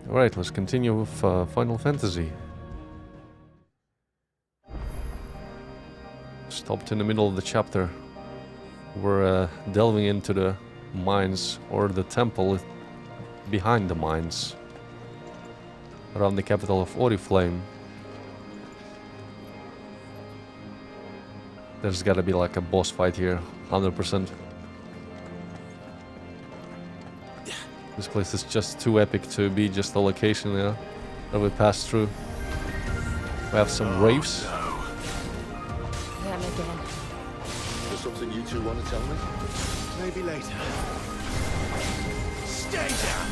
Alright, let's continue with Final Fantasy. Stopped in the middle of the chapter. We're delving into the mines, or the temple behind the mines, around the capital of Oriflame. There's gotta be like a boss fight here, 100%. This place is just too epic to be just a location that we passed through. We have some raves. Them again. There's something you two want to tell me? Maybe later. Stay down!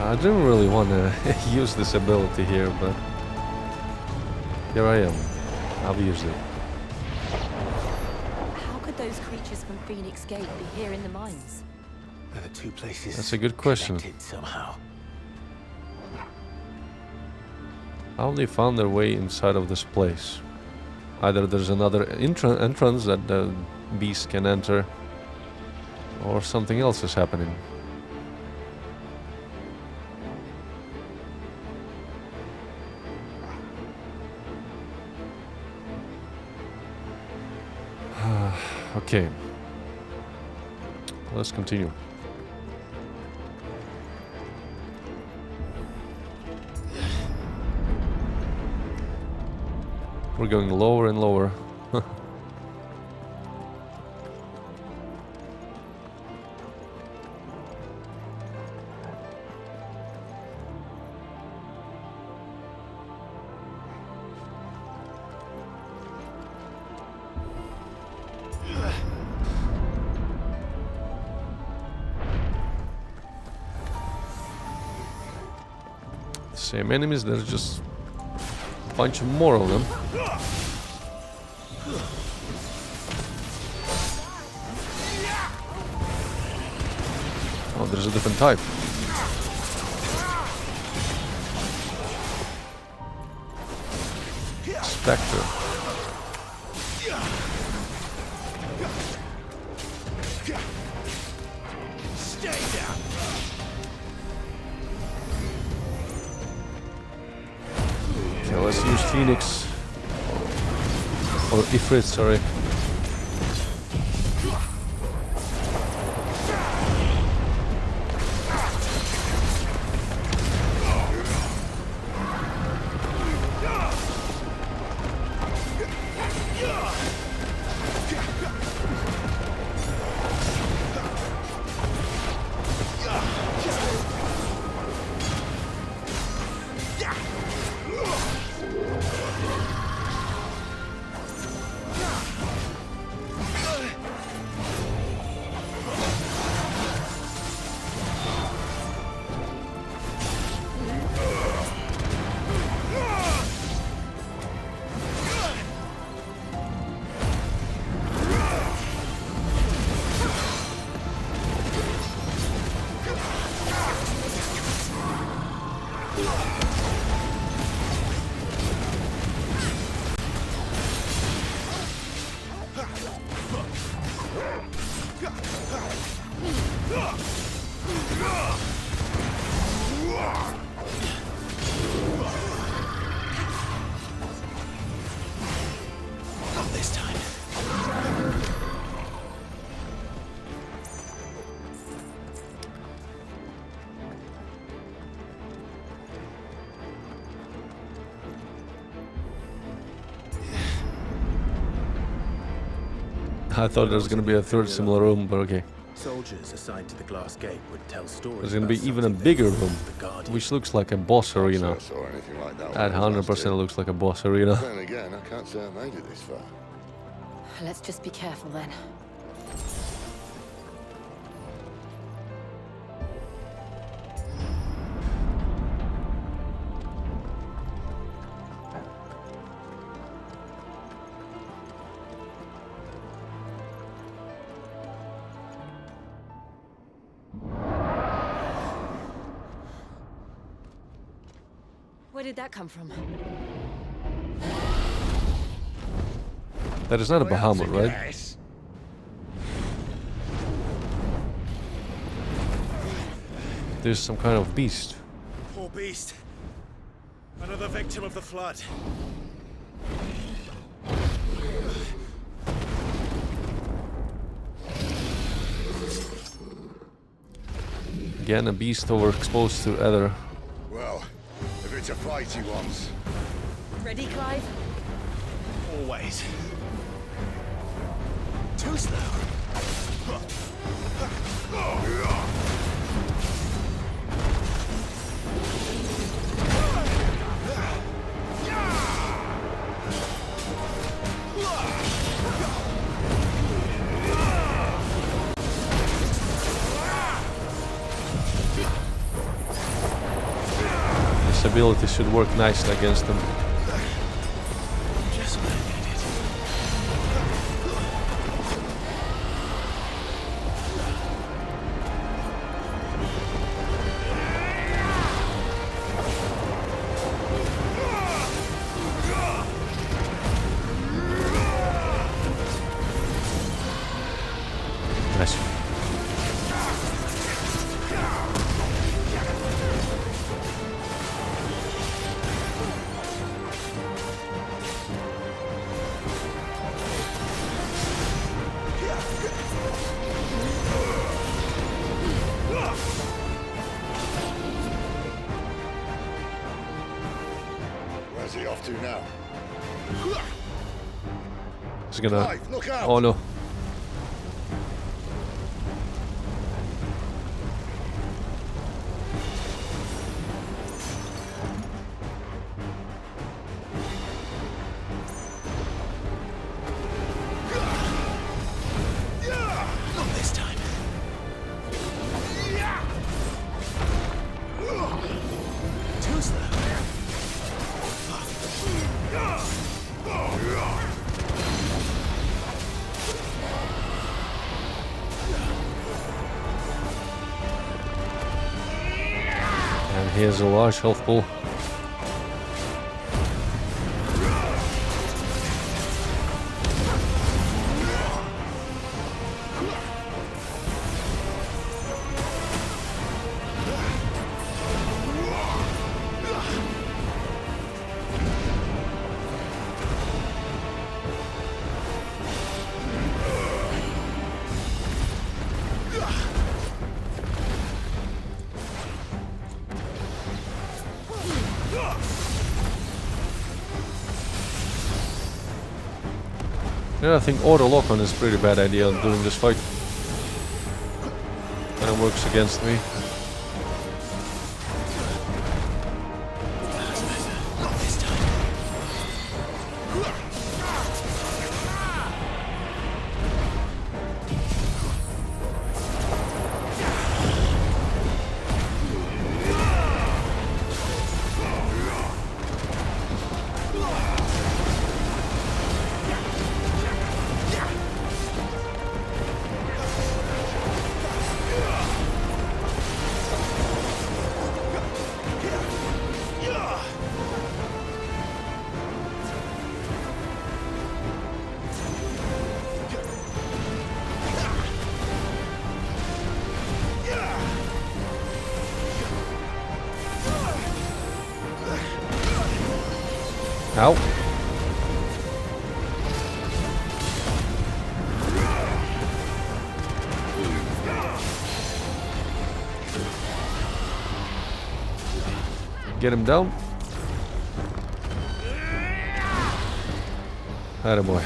I didn't really want to use this ability here, but here I am. I've used it. How could those creatures from Phoenix Gate be here in the mines? The two places. That's a good question. Connected somehow. How they found their way inside of this place? Either there's another entrance that the beast can enter, or something else is happening. Okay, let's continue. We're going lower and lower. Same enemies, there's just a bunch more of them. Oh, there's a different type. Spectre. Stay down! Okay, let's use Phoenix. Or Ifrit, sorry. Not this time. I thought there was gonna be a third similar room, but okay. Soldiers assigned to the glass gate would tell stories. There's gonna be about even a something bigger they room, called the Guardian. which looks like a boss arena. Or anything like that. That 100% looks like a boss arena. Then again, I can't say I made it this far. Let's just be careful then. Where did that come from? That is not a Bahamut, right? Yes. There's some kind of beast. Poor beast. Another victim of the flood. Again, a beast overexposed to ether. Well, if it's a fight he wants. Ready, Clive? Always. Too slow. This ability should work nicely against them. Just what I needed. Nice. Where's he off to now? He's gonna. Clive, look out! Oh no. Not this time. Too slow. And here's a large health pool. Yeah, I think auto lock on is a pretty bad idea during this fight. And it works against me. Not this time. Ow. Get him down. Attaboy.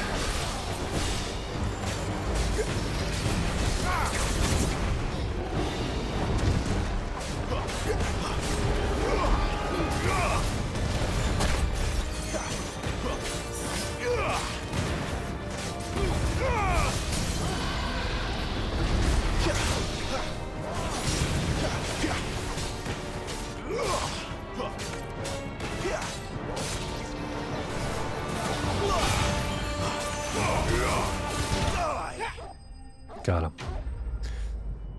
Got him.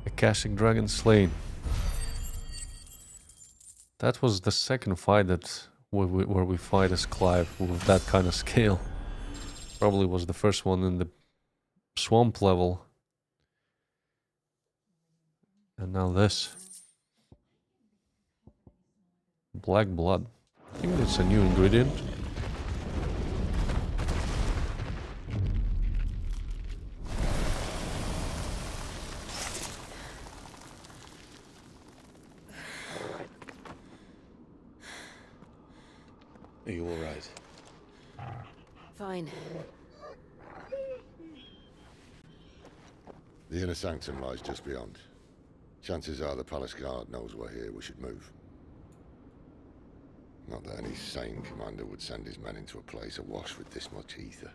Akashic Dragon slain. That was the second fight that where we fight as Clive with that kind of scale. Probably was the first one in the swamp level. And now this. Black blood. I think that's a new ingredient. Are you all right? Fine. The inner sanctum lies just beyond. Chances are the palace guard knows we're here. We should move. Not that any sane commander would send his men into a place awash with this much ether.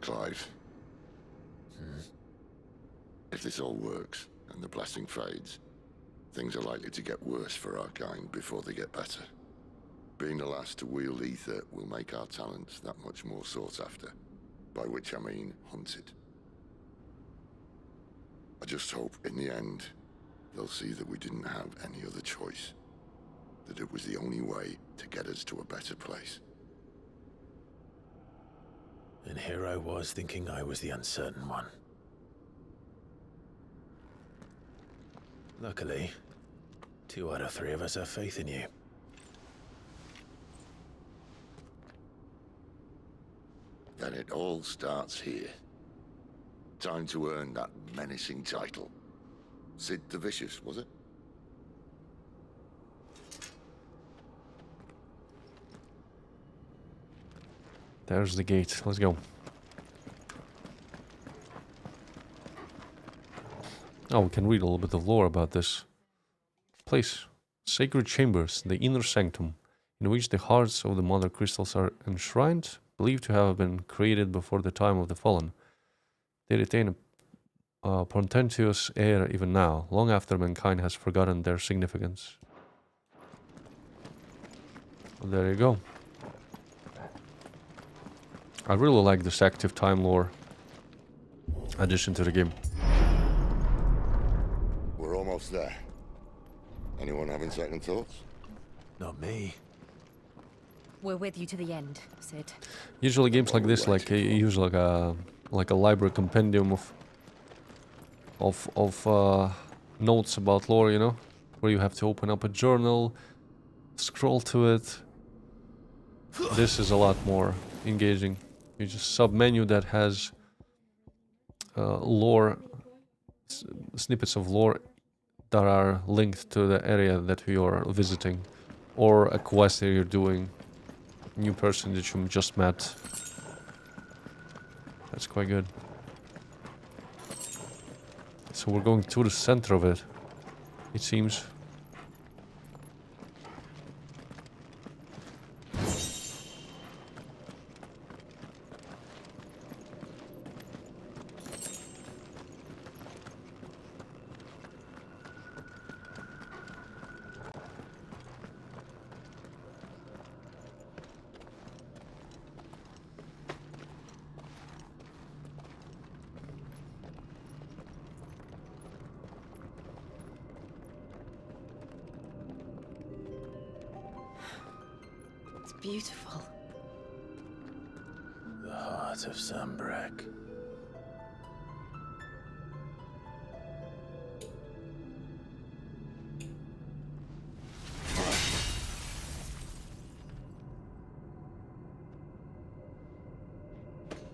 Clive. If this all works, and the blessing fades, things are likely to get worse for our kind before they get better. Being the last to wield ether will make our talents that much more sought after, by which I mean hunted. I just hope, in the end, they'll see that we didn't have any other choice. That it was the only way to get us to a better place. And here I was thinking I was the uncertain one. Luckily, 2 out of 3 of us have faith in you. Then it all starts here. Time to earn that menacing title. Sid the Vicious, was it? There's the gate. Let's go. Oh, we can read a little bit of lore about this place. Sacred chambers, the inner sanctum, in which the hearts of the mother crystals are enshrined, believed to have been created before the time of the fallen. They retain a portentous air even now, long after mankind has forgotten their significance. Well, there you go. I really like this active time lore addition to the game. We're almost there. Anyone having second thoughts? Not me. We're with you to the end, Sid. Usually games like this, use like a library compendium of notes about lore, you know, where you have to open up a journal, scroll to it. This is a lot more engaging. You just sub-menu that has lore, snippets of lore that are linked to the area that you are visiting, or a quest that you're doing, new person that you just met. That's quite good. So we're going to the center of it, it seems. Beautiful. The heart of Sambrek.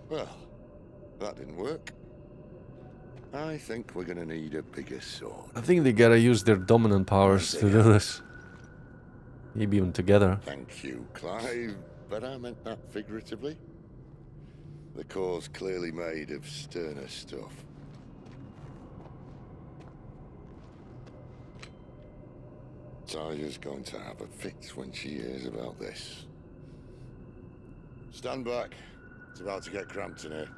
Well, that didn't work. I think we're gonna need a bigger sword. I think they gotta use their dominant powers to do this. Maybe even together. Thank you, Clive, but I meant that figuratively. The core's clearly made of sterner stuff. Talia's going to have a fit when she hears about this. Stand back. It's about to get cramped in here.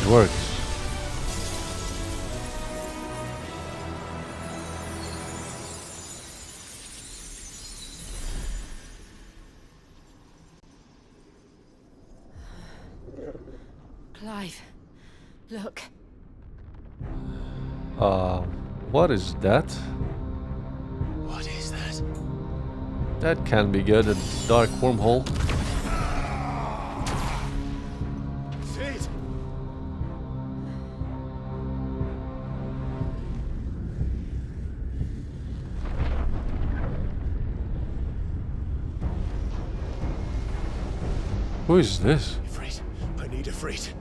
works. Clive, look. What is that? What is that? That can be good, a dark wormhole. Sid! Who is this? Ifrit. I need Ifrit.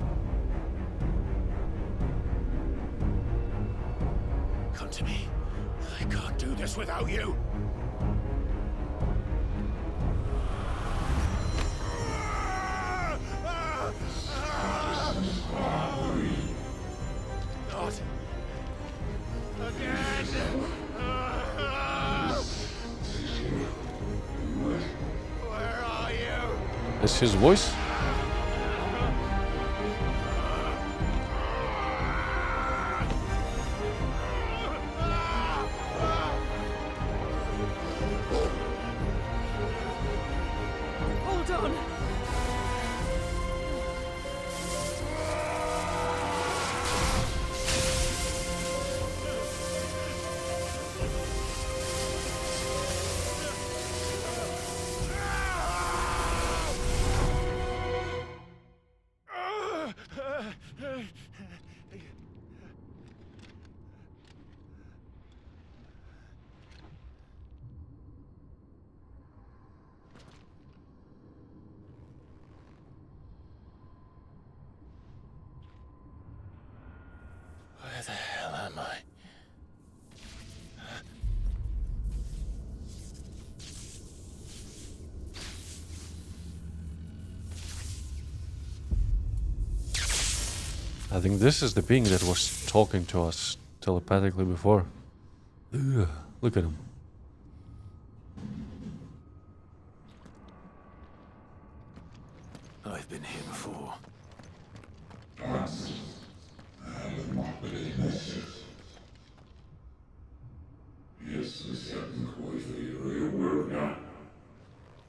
Come to me. I can't do this without you. Not again. Where are you? Is his voice? Hold on. Where the hell am I? I think this is the being that was talking to us telepathically before. Ugh, look at him. I've been here before.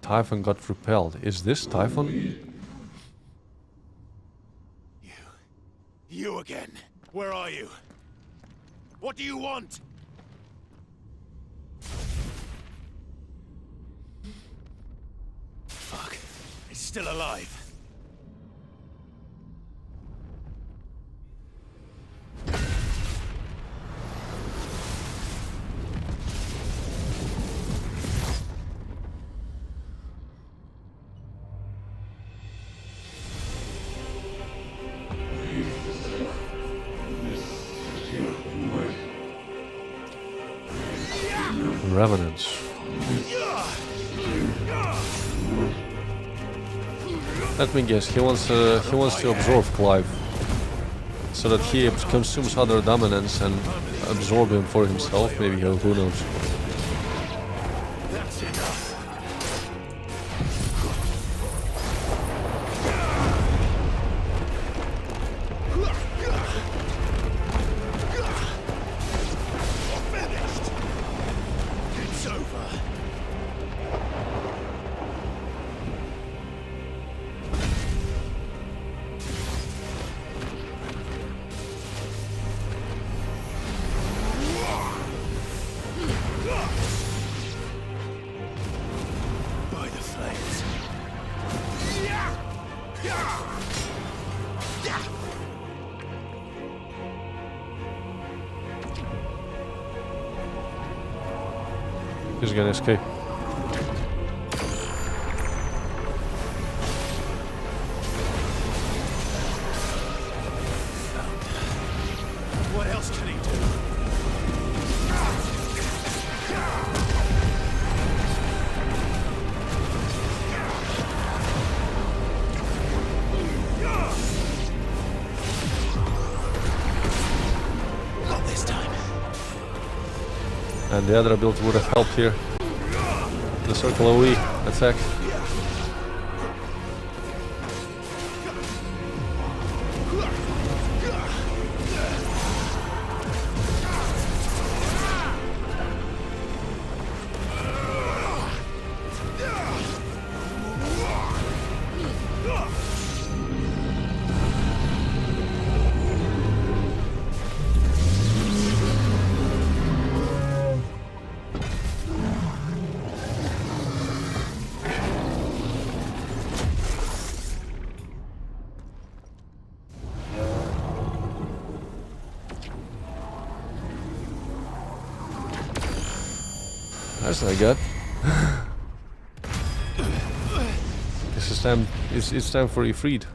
Typhon got repelled. Is this Typhon? You again. Where are you? What do you want? Fuck. It's still alive. Revenants. Let me guess. He wants to absorb Clive, so that he consumes other dominants and absorb him for himself. Maybe who knows? That's enough. Finished. It's over. By the flames. He's gonna escape. What else can he do? Not this time. And the other ability would have helped here. The circle AoE attack. That's not good. This is time. It's time for Ifrit.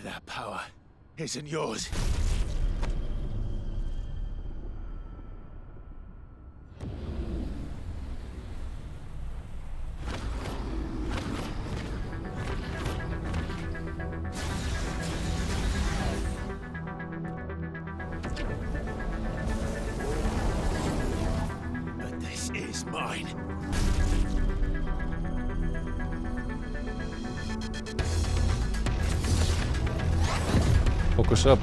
That power isn't yours. But this is mine. Focus up.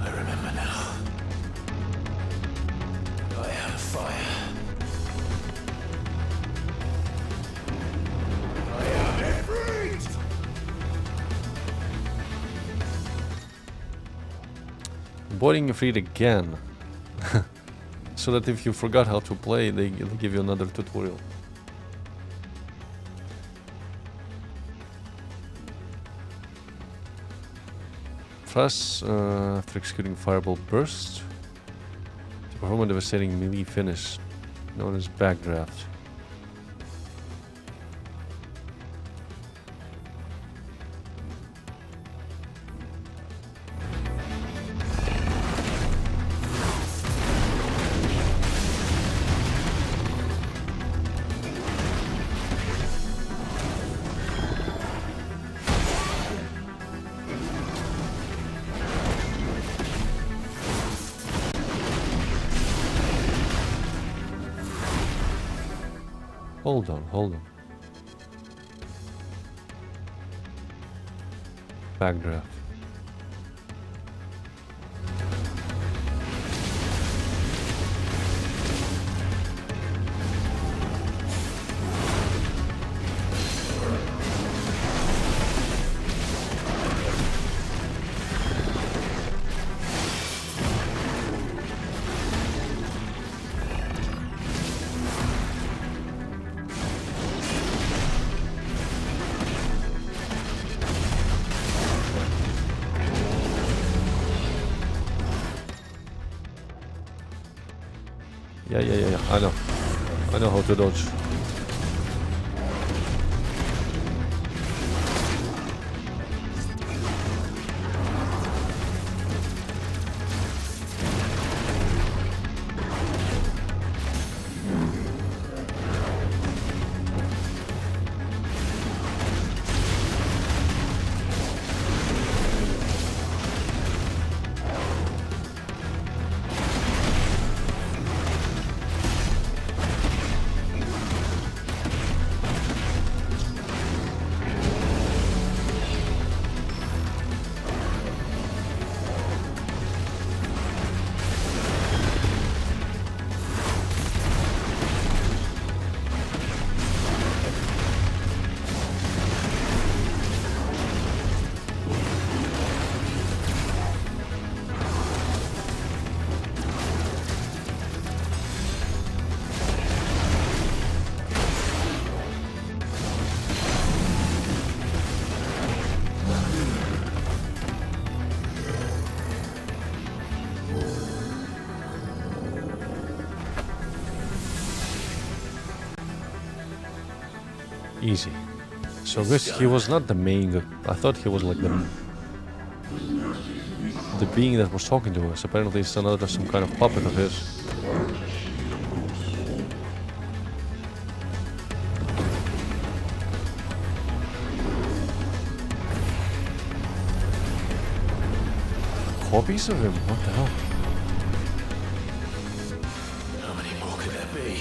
I remember now. I have fire. I am Ifrit! Boarding Ifrit again. So that if you forgot how to play, they give you another tutorial. Press after executing Fireball Burst to perform a devastating melee finish known as Backdraft. Hold on, hold on. Backdraft. Yeah. I know how to dodge. Easy. So this, he was not the main. I thought he was like the being that was talking to us. Apparently, it's another some kind of puppet of his. Copies of him? What the hell? How many more could there be?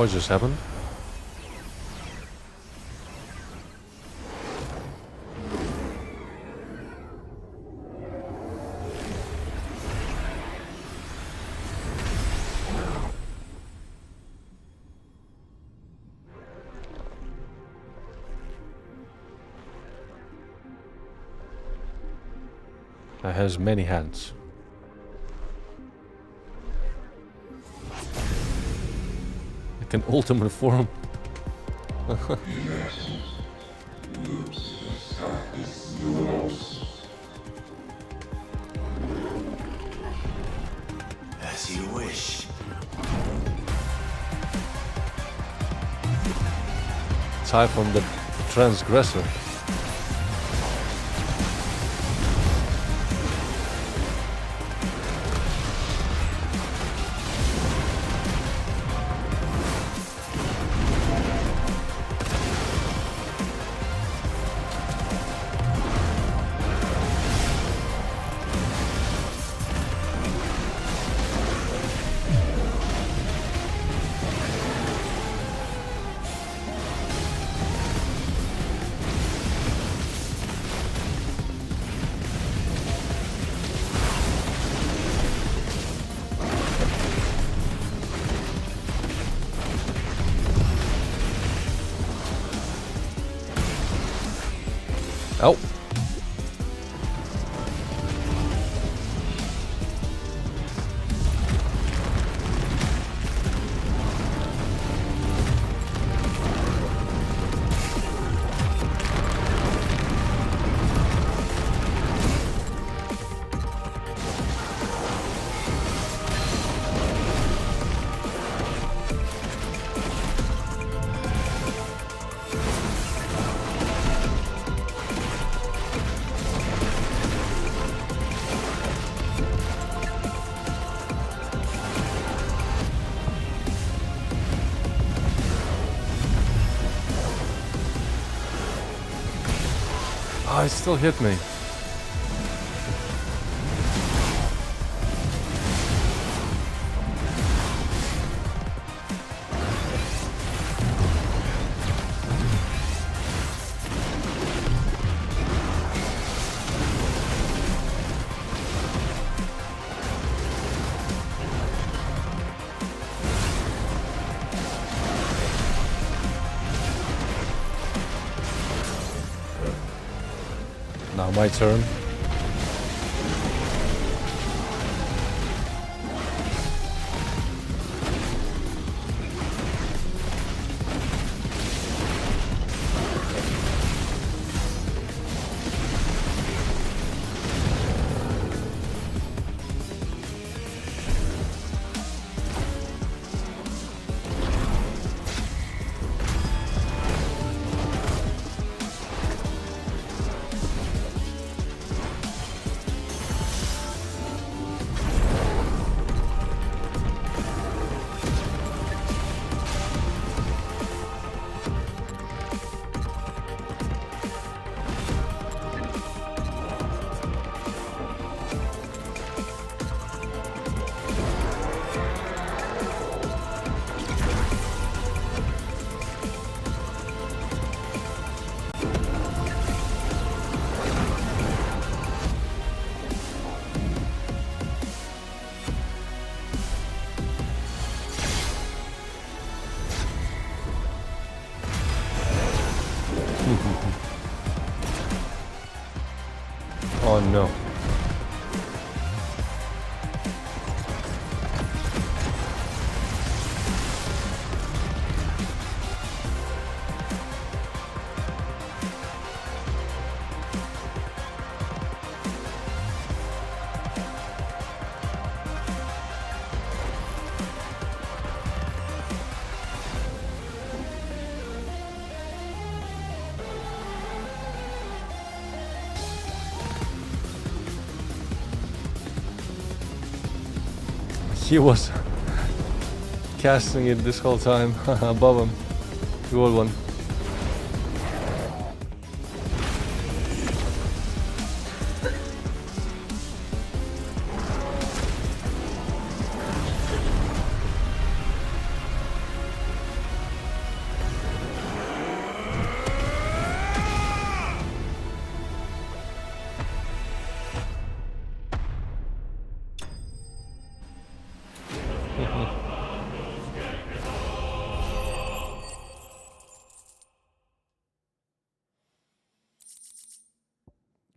What just happened? It has many hands. Like an ultimate form. As you wish. Typhon the Transgressor. Oh. Oh, it still hit me. Now my turn. Oh no. He was casting it this whole time above him. Good one.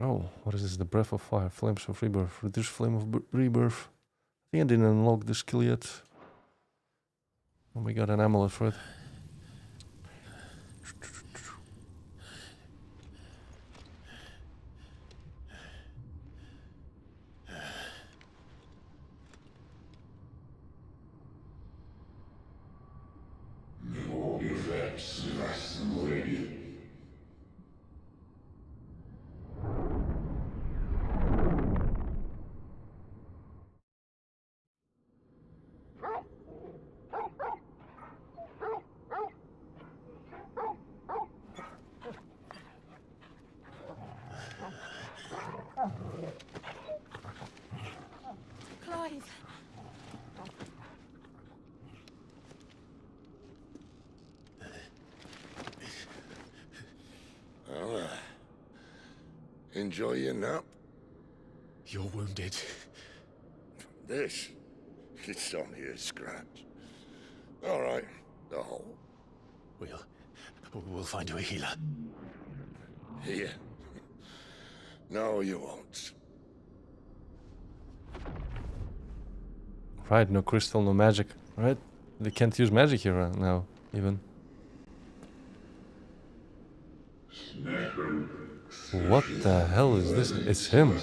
Oh, what is this? The breath of fire, flames of rebirth, reduce flame of rebirth. I think I didn't unlock the skill yet. Oh, we got an amulet for it. Clive! Well, enjoy your nap. You're wounded. This, it's only a scratch. All right, the hole. We'll find you a healer. Here. No, you won't. Right, no crystal, no magic. Right? They can't use magic here now, even. What the hell is this? It's him.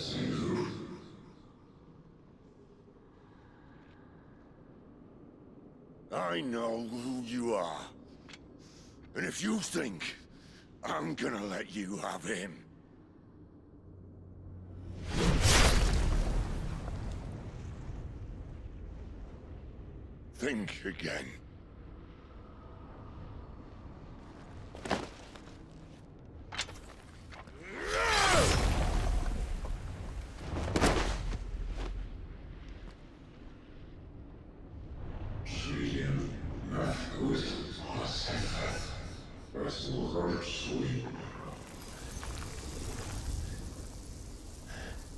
I know who you are. And if you think I'm gonna let you have him... think again.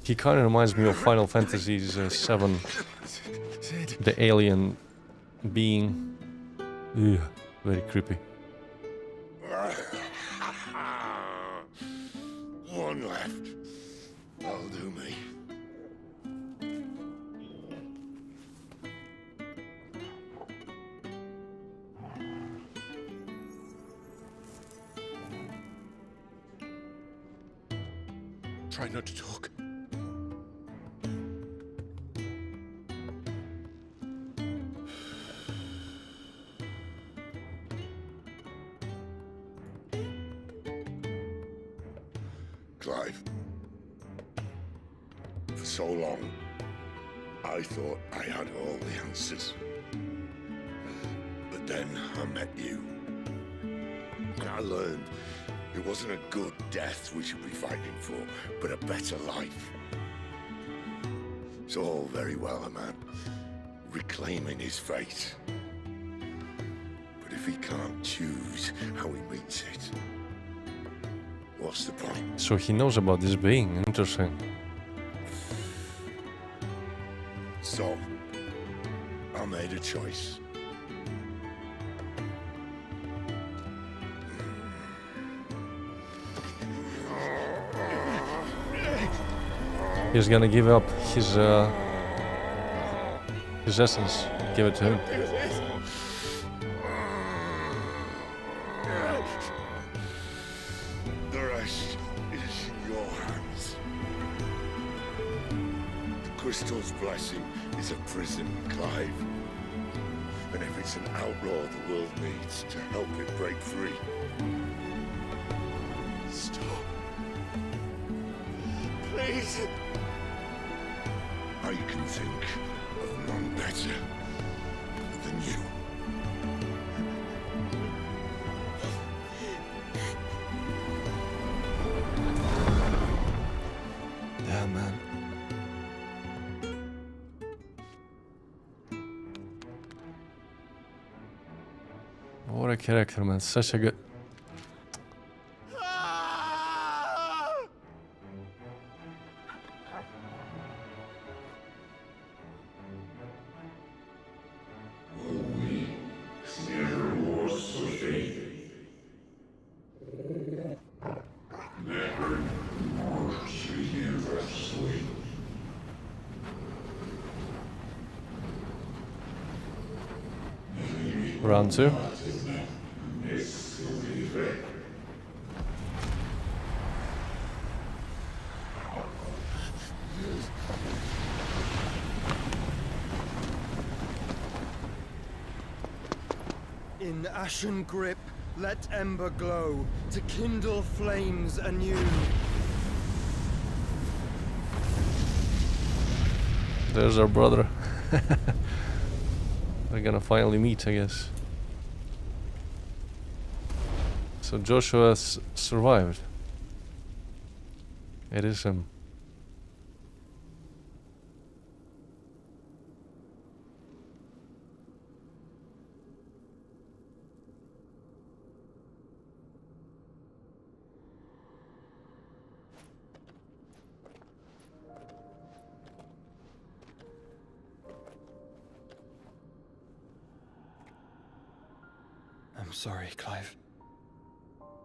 He kind of reminds me of Final Fantasy VII. The alien being. Ugh, very creepy. One left. That'll do me. Try not to talk. Clive. For so long, I thought I had all the answers. But then I met you. And I learned it wasn't a good death we should be fighting for, but a better life. It's all very well, a man reclaiming his fate. But if he can't choose how he meets it, what's the point? So he knows about this being. Interesting. So, I made a choice. He's gonna give up his essence. Give it to him. The rest is in your hands. The crystal's blessing is a prison, Clive. And if it's an outlaw the world needs to help it break free. Stop. Please. I can think of none better than you. Damn, man. What a character, man. Such a good... Round 2. In ashen grip, let ember glow, to kindle flames anew. There's our brother. They're gonna finally meet, I guess. So Joshua's survived. It is him. I'm sorry, Clive.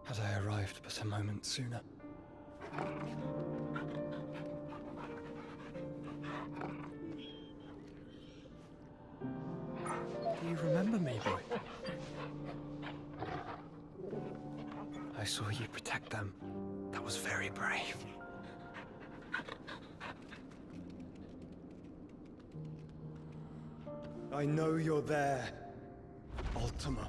Had I arrived but a moment sooner. Do you remember me, boy? I saw you protect them. That was very brave. I know you're there, Ultima.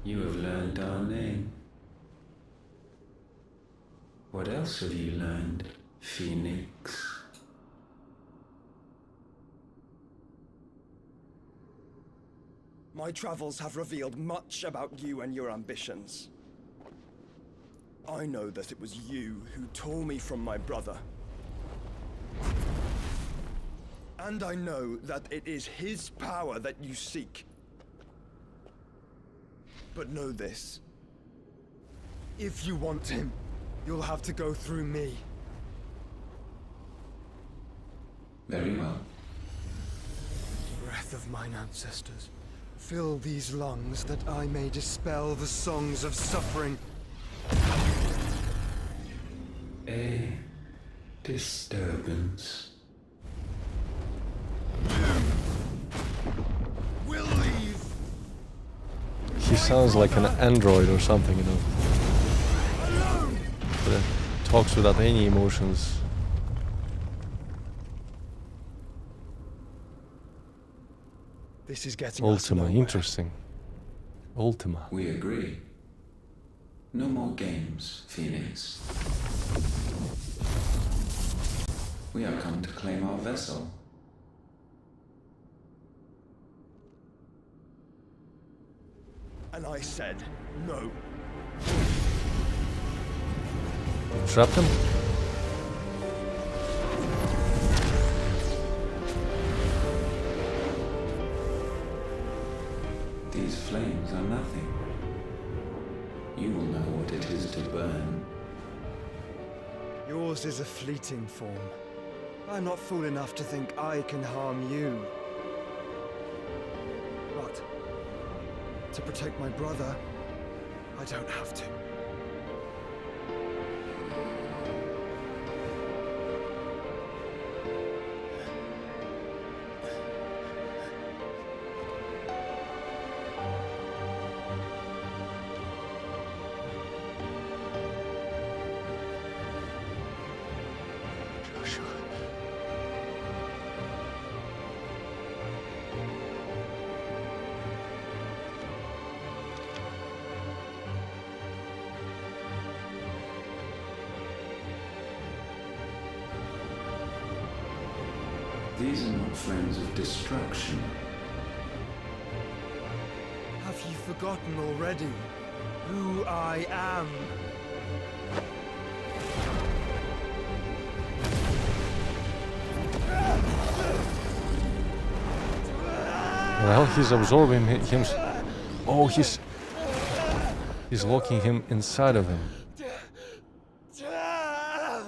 You have learned our name. What else have you learned, Phoenix? My travels have revealed much about you and your ambitions. I know that it was you who tore me from my brother. And I know that it is his power that you seek. But know this. If you want him, you'll have to go through me. Very well. Breath of mine ancestors, fill these lungs that I may dispel the songs of suffering. A disturbance. We'll leave. He sounds like an android or something, you know. But talks without any emotions. This is getting Ultima, interesting. Ultima. We agree. No more games, Phoenix. We are come to claim our vessel. And I said no. Trapped him? These flames are nothing. You will know what it is to burn. Yours is a fleeting form. I'm not fool enough to think I can harm you. But to protect my brother, I don't have to. These are not flames of destruction. Have you forgotten already who I am? Well, he's absorbing him. Oh, he's locking him inside of him.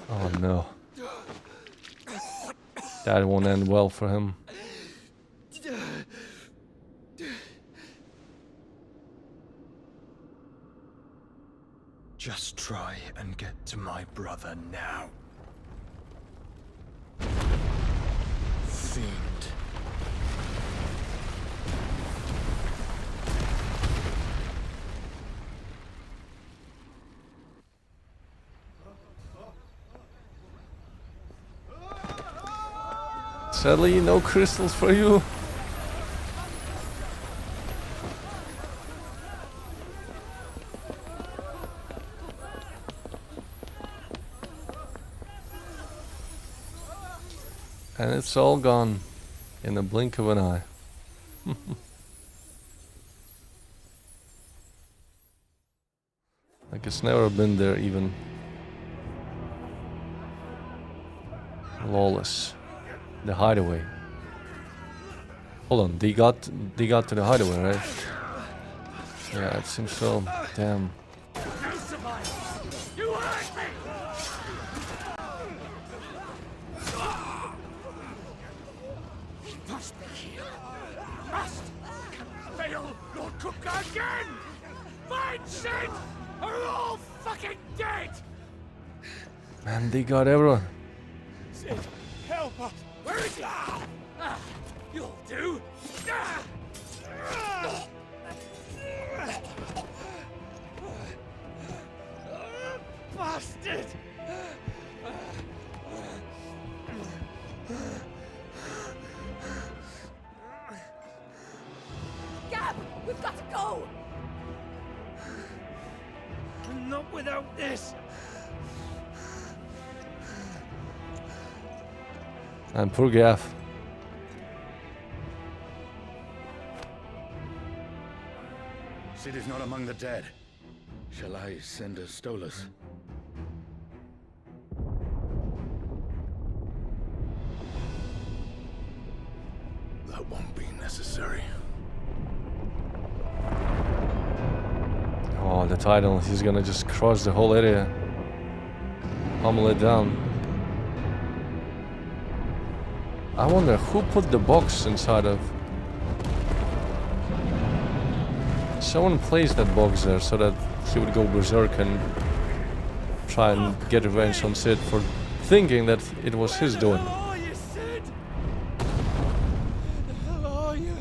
Oh no. That won't end well for him. Just try and get to my brother now. Sadly, no crystals for you. And it's all gone in the blink of an eye. Like it's never been there even. Lawless. The hideaway. Hold on, they got to the hideaway, right? Yeah, it seems so. Damn. You hurt me! Must be here. Must! Fail Lord Cook again! Find Sid! Are all fucking dead! Man, they got everyone. Sid, help us! Where is he? You'll do! Bastard! Gab, we've got to go! Not without this! And poor Gaff. Sid is not among the dead. Shall I send a Stolas? That won't be necessary. Oh, the title. He's gonna just crush the whole area. Pummel it down. I wonder who put the box inside of... Someone placed that box there so that he would go berserk and try and get revenge on Sid for thinking that it was his doing. Where are you, Sid? Where the hell are you?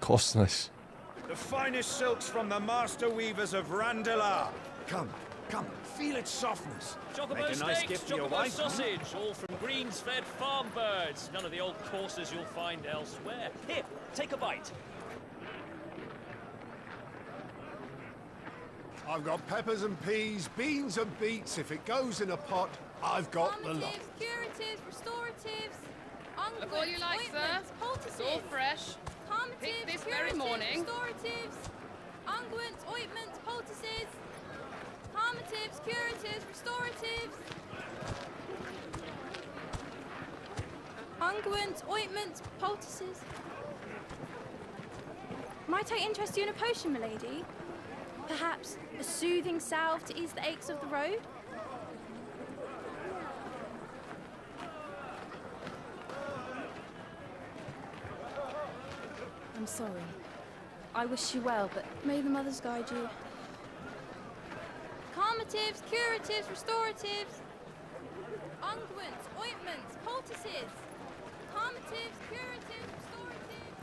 Costness. The finest silks from the master weavers of Randalar. Come, come, feel its softness. Chocobo Make a nice steaks, gift for your chocobo wife. sausage, all from greens-fed farm birds. None of the old courses you'll find elsewhere. Here, take a bite. I've got peppers and peas, beans and beets. If it goes in a pot, I've got the lot. Curatives, restoratives, Look all you like, sir. It's all fresh. Picked this very morning. Restoratives, unguents, ointments, poultices, calmatives, curatives, restoratives. Unguents, ointments, poultices. Might I interest you in a potion, milady? Perhaps a soothing salve to ease the aches of the road? I'm sorry. I wish you well, but may the mothers guide you. Calmatives, curatives, restoratives, unguents, ointments, poultices. Calmatives, curatives, restoratives.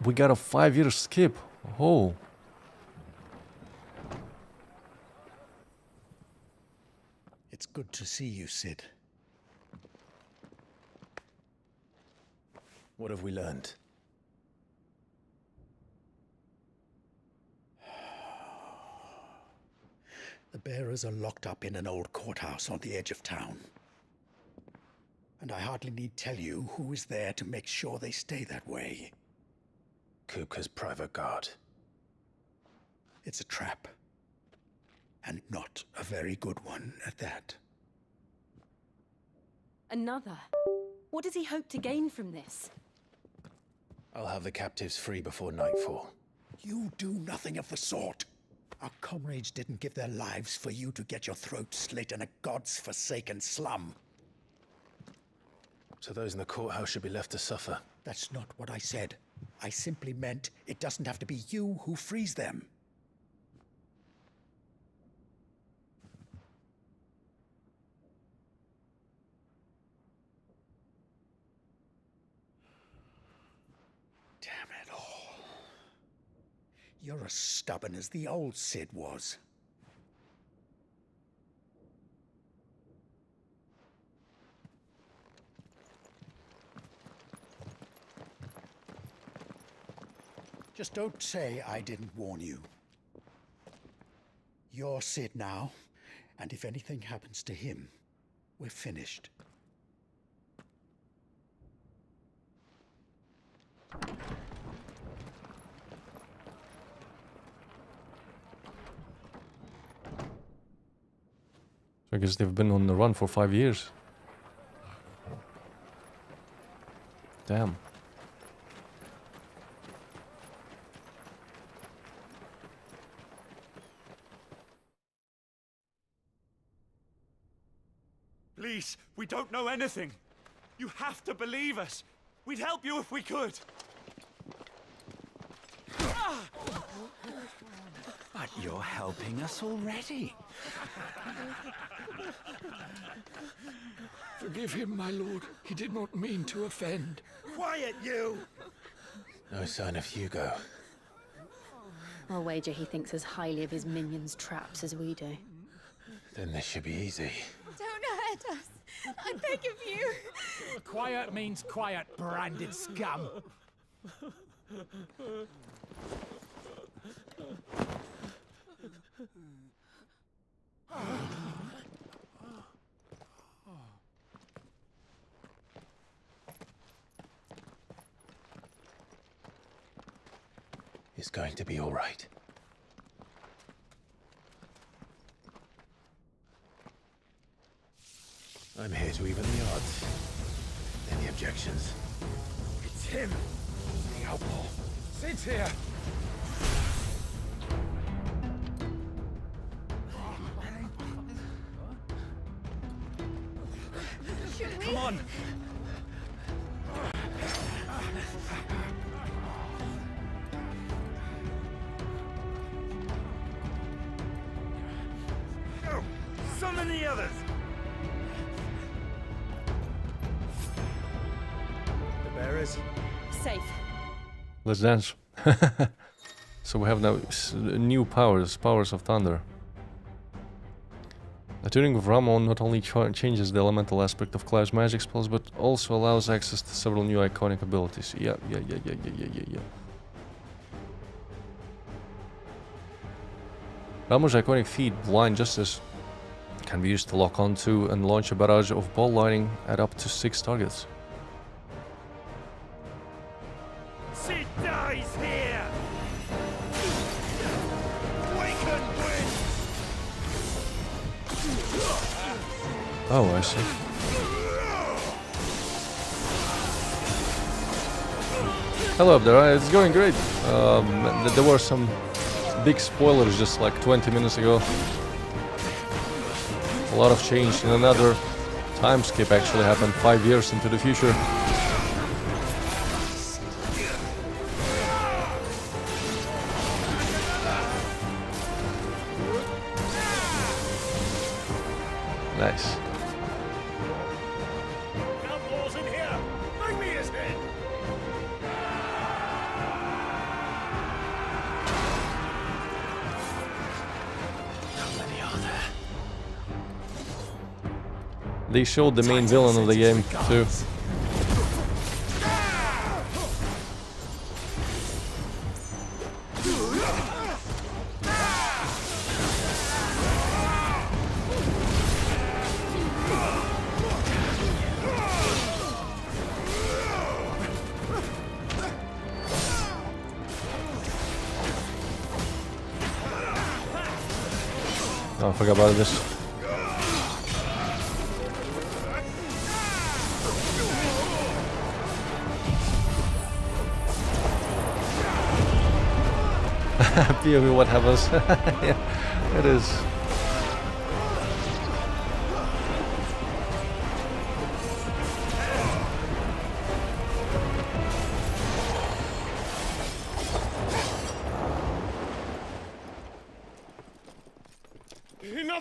We got a 5-year skip. Oh. It's good to see you, Sid. What have we learned? The bearers are locked up in an old courthouse on the edge of town. And I hardly need tell you who is there to make sure they stay that way. Kupka's private guard. It's a trap. And not a very good one at that. Another? What does he hope to gain from this? I'll have the captives free before nightfall. You do nothing of the sort. Our comrades didn't give their lives for you to get your throat slit in a god's forsaken slum. So those in the courthouse should be left to suffer. That's not what I said. I simply meant it doesn't have to be you who frees them. Damn it all. You're as stubborn as the old Sid was. Just don't say I didn't warn you. You're Sid now, and if anything happens to him, we're finished. I guess they've been on the run for 5 years. Damn. Please, we don't know anything. You have to believe us. We'd help you if we could. But you're helping us already. Forgive him, my lord. He did not mean to offend. Quiet, you! No sign of Hugo. I'll wager he thinks as highly of his minions' traps as we do. Then this should be easy. Don't hurt us. I beg of you. Quiet means quiet, branded scum. It's going to be all right. I'm here to even the odds. Any objections? It's him, the outlaw. Sid's here. Come on. Go! Summon the others! The bearers? Safe. Let's dance. So we have now new powers of thunder. Attuning with Ramon not only changes the elemental aspect of Clive's magic spells, but also allows access to several new iconic abilities. Yeah. Ramon's iconic feat, Blind Justice, can be used to lock onto and launch a barrage of ball lightning at up to 6 targets. Sid dies here! Waken wind! Oh, I see. Hello up there, it's going great. There were some big spoilers just like 20 minutes ago. A lot of change, and another time skip actually happened 5 years into the future. Nice. Outlaws in here! Bring me his head! How many are there? They showed the main villain of the game too. Oh, I forgot about this. POV, what happens? Yeah, it is.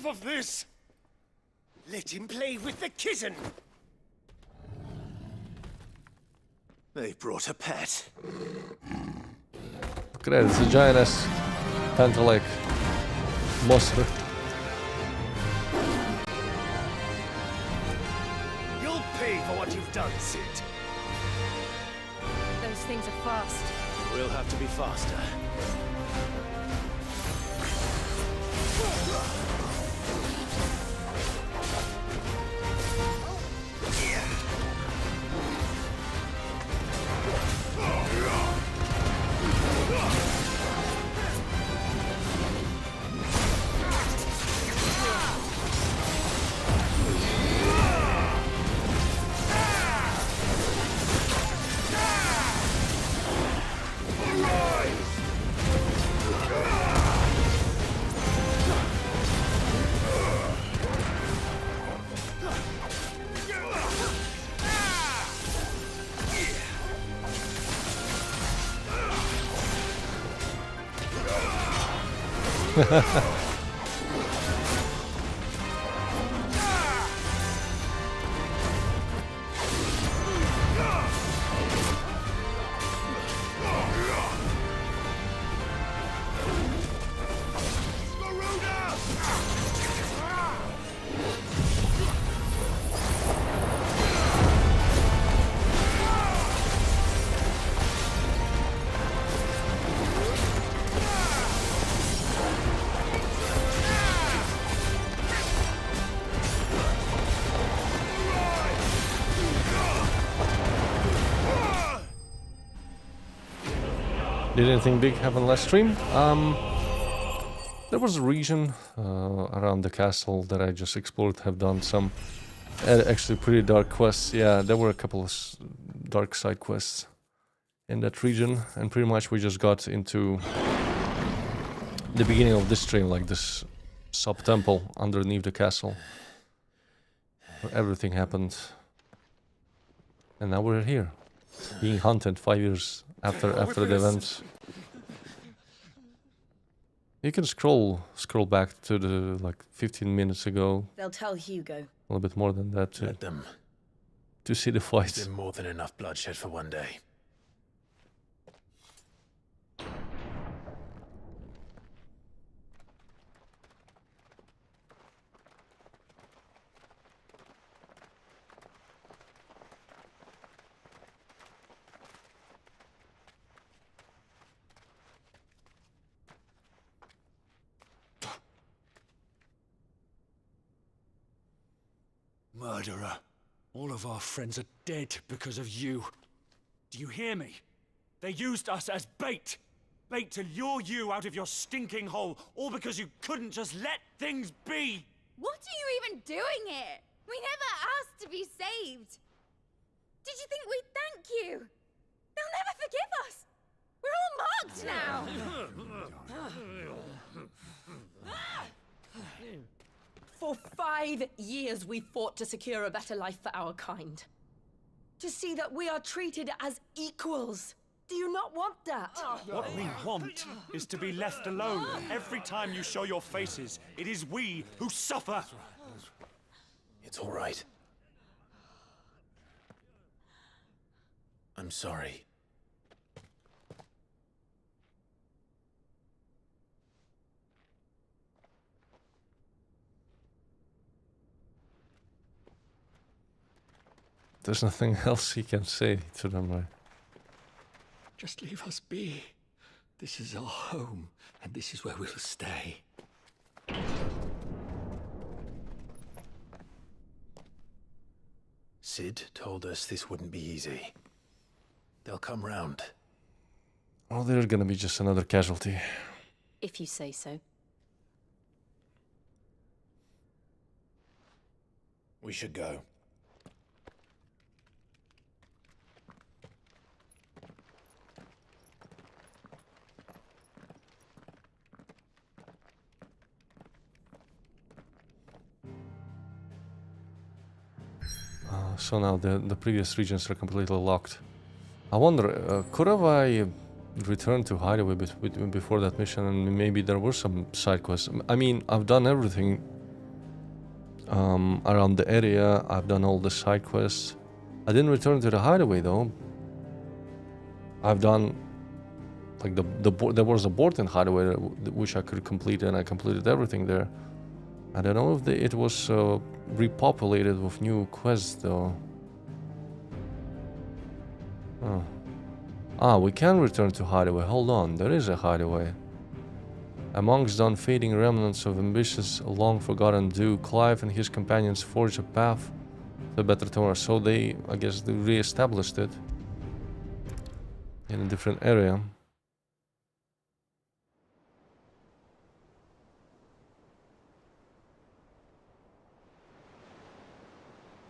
enough of this! Let him play with the kitten! They brought a pet. Look at that, it's a giant-ass panther-like monster. You'll pay for what you've done, Sid. Those things are fast. We'll have to be faster. Did anything big happen last stream? There was a region around the castle that I just explored, have done some actually pretty dark quests. Yeah, there were a couple of dark side quests in that region, and pretty much we just got into the beginning of this stream, like this sub-temple underneath the castle, where everything happened. And now we're here, being hunted 5 years after the events. You can scroll back to the like 15 minutes ago. They'll tell Hugo. A little bit more than that Let them. to see the fight. There's been more than enough bloodshed for one day. Murderer. All of our friends are dead because of you. Do you hear me? They used us as bait. Bait to lure you out of your stinking hole, all because you couldn't just let things be. What are you even doing here? We never asked to be saved. Did you think we'd thank you? They'll never forgive us. We're all marked now. For 5 years we fought to secure a better life for our kind. To see that we are treated as equals. Do you not want that? What we want is to be left alone. Every time you show your faces, it is we who suffer. It's all right. I'm sorry. There's nothing else he can say to them, right? Just leave us be. This is our home, and this is where we'll stay. Sid told us this wouldn't be easy. They'll come round. Well, there's gonna be just another casualty. If you say so. We should go. So now the previous regions are completely locked. I wonder, could have I returned to Hideaway before that mission, and maybe there were some side quests? I mean, I've done everything around the area. I've done all the side quests. I didn't return to the hideaway though. I've done like there was a Borton hideaway which I could complete, and I completed everything there. I don't know if it was repopulated with new quests though. Oh. Ah, we can return to hideaway. Hold on, there is a hideaway. Amongst the unfading remnants of ambitious, long-forgotten Duke, Clive and his companions forged a path to a better tomorrow. So I guess they re-established it in a different area.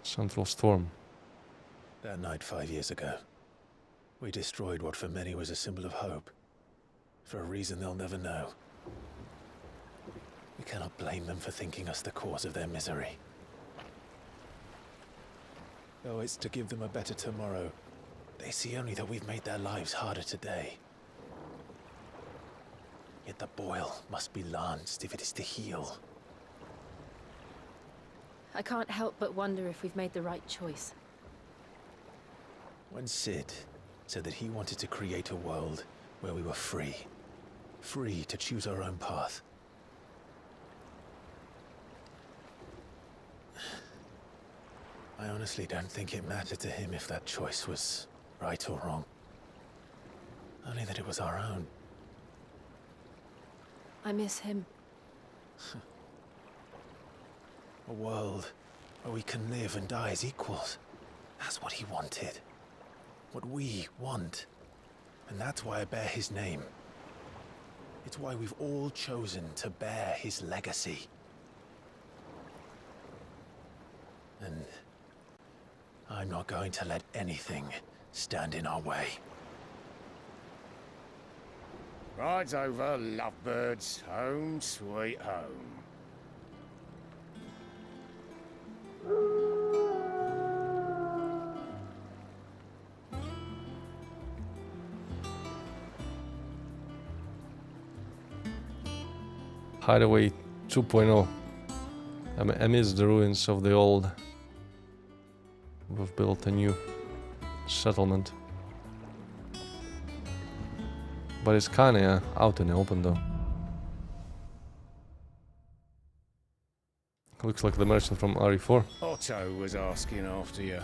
Central Storm. That night 5 years ago, we destroyed what for many was a symbol of hope. For a reason they'll never know. We cannot blame them for thinking us the cause of their misery. Though it's to give them a better tomorrow, they see only that we've made their lives harder today. Yet the boil must be lanced if it is to heal. I can't help but wonder if we've made the right choice. When Sid said that he wanted to create a world where we were free. Free to choose our own path. I honestly don't think it mattered to him if that choice was right or wrong. Only that it was our own. I miss him. A world where we can live and die as equals. That's what he wanted. What we want. And that's why I bear his name. It's why we've all chosen to bear his legacy. And I'm not going to let anything stand in our way. Rides over, lovebirds. Home, sweet home. Hideaway 2.0. I miss the ruins of the old. We've built a new settlement. But it's kinda out in the open though. Looks like the merchant from RE4. Otto was asking after you.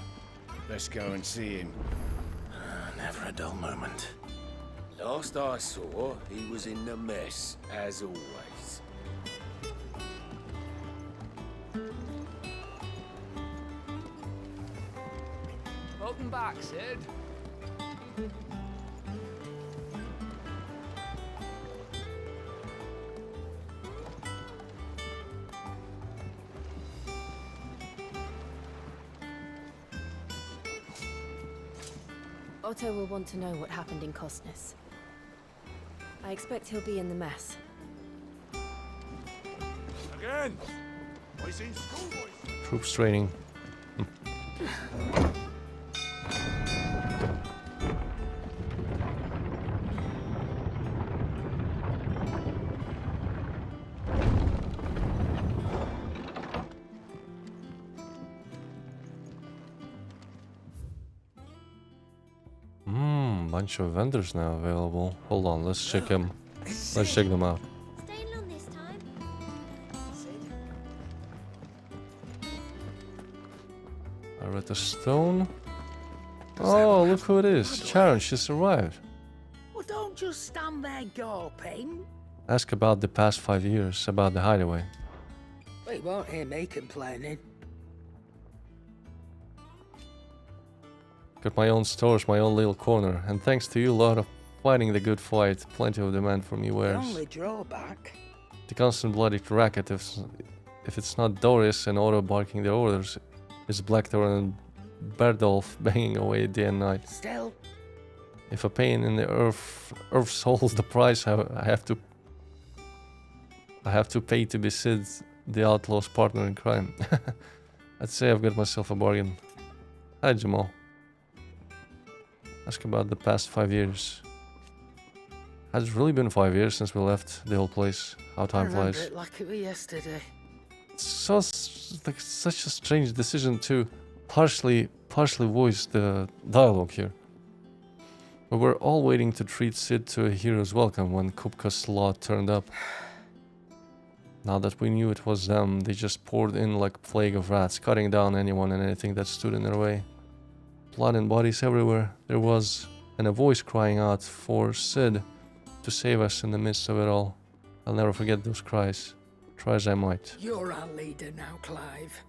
Let's go and see him. Never a dull moment. Last I saw, he was in the mess, as always. Welcome back, Sid. Otto will want to know what happened in Costness. I expect he'll be in the mess. Again! I seen schoolboys. Troops training. Bunch of vendors now available. Hold on, let's check them. Let's check them out. Staying long this time. Aretta Stone. Oh, look who it is. Sharon, she survived. Well, don't just stand there gawping. Ask about the past 5 years, about the hideaway. Well, you won't hear me complaining. Got my own stores, my own little corner, and thanks to you, a lot of fighting the good fight, plenty of demand for me The wares. only drawback. The constant bloody racket, if it's not Doris and Otto barking their orders, it's Blackthorn and Berdolf banging away day and night. Still. If a pain in the earth's hole's the price I have to pay to be Sid, the outlaw's partner in crime. I'd say I've got myself a bargain. Hi, Jamal. Ask about the past 5 years. Has it really been 5 years since we left the old place? How time I remember flies. it like it was yesterday. so like such a strange decision to partially voice the dialogue here. We were all waiting to treat Sid to a hero's welcome when Kupka's law turned up. Now that we knew it was them, they just poured in like a plague of rats, cutting down anyone and anything that stood in their way. Blood and bodies everywhere there was, and a voice crying out for Sid to save us in the midst of it all. I'll never forget those cries. Try as I might. You're our leader now, Clive.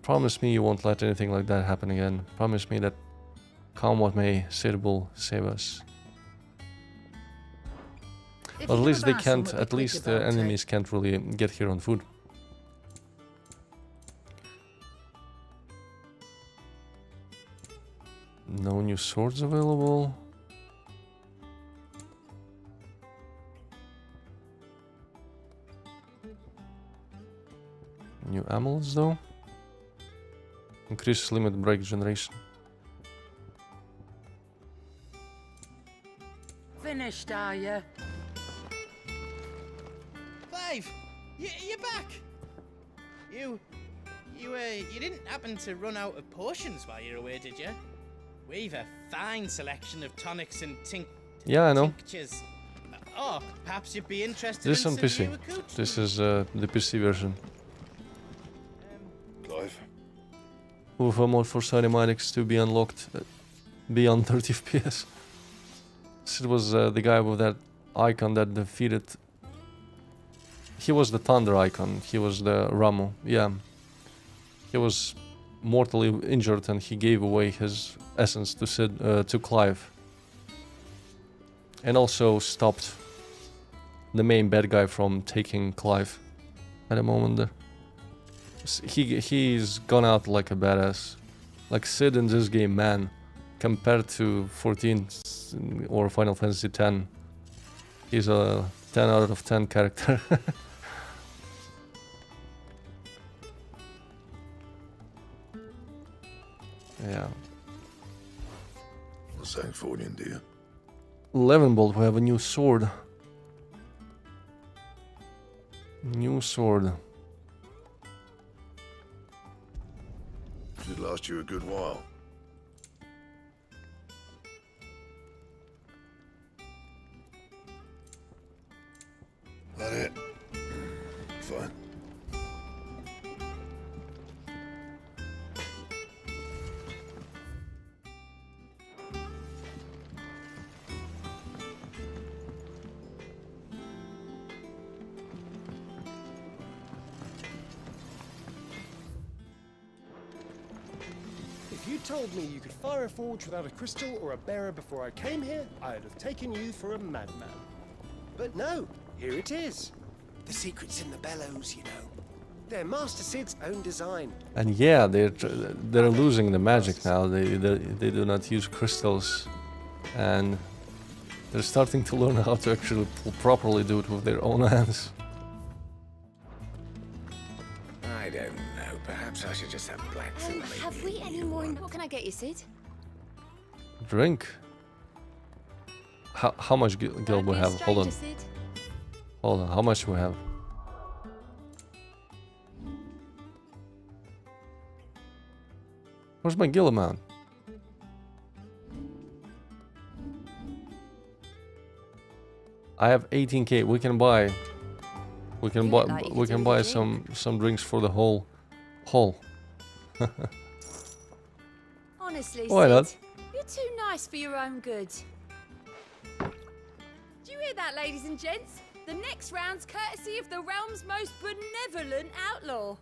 Promise me you won't let anything like that happen again. Promise me that, come what may, Sid will save us. But at least they can't, at least the enemies can't really get here on food. No new swords available. New amulets though. Increase limit break generation. Finished, are you? Clive, you're back. You didn't happen to run out of potions while you're away, did you? We've a fine selection of tonics and Yeah, I know. tinctures. Oh, perhaps you'd be interested This is in on some PC. new accoutrements. This is the PC version. Clive? With a mod for cinematics to be unlocked beyond 30 FPS. This was the guy with that icon that defeated... He was the thunder icon, he was the Ramo, yeah. He was mortally injured and he gave away his essence to to Clive. And also stopped the main bad guy from taking Clive at a moment there. He's gone out like a badass. Like Sid in this game, man, compared to 14 or Final Fantasy X, he's a 10 out of 10 character. Yeah. What's that for you, dear? 11 bolt, we have a new sword. New sword. Should last you a good while. That it? Fine. If you told me you could fire a forge without a crystal or a bearer before I came here, I'd have taken you for a madman. But no, here it is. The secret's in the bellows, you know. They're Master Sid's own design. And yeah, they're losing the magic now. They do not use crystals, and they're starting to learn how to actually properly do it with their own hands. I don't know. Perhaps I should just have blacksmith. Have we any more? What can I get you, Sid? Drink. How much gil we have? Hold on. Sid. Hold on. How much we have? Where's my gil amount? I have 18k. We can buy. We can buy some drinks for the whole haul. Honestly, Why not? Sid, you're too nice for your own good. Do you hear that, ladies and gents? The next round's courtesy of the realm's most benevolent outlaw.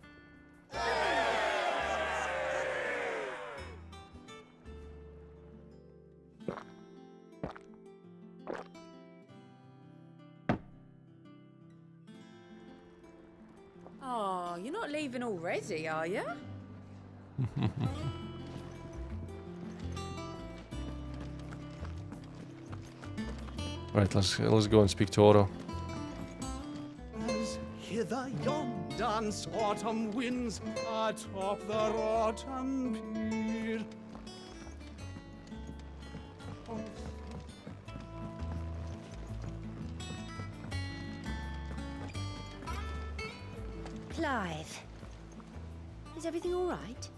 Oh, you're not leaving already, are you? Right, let's go and speak to Otto. As hither yon dance autumn winds atop the rotten pier. Clive, is everything all right?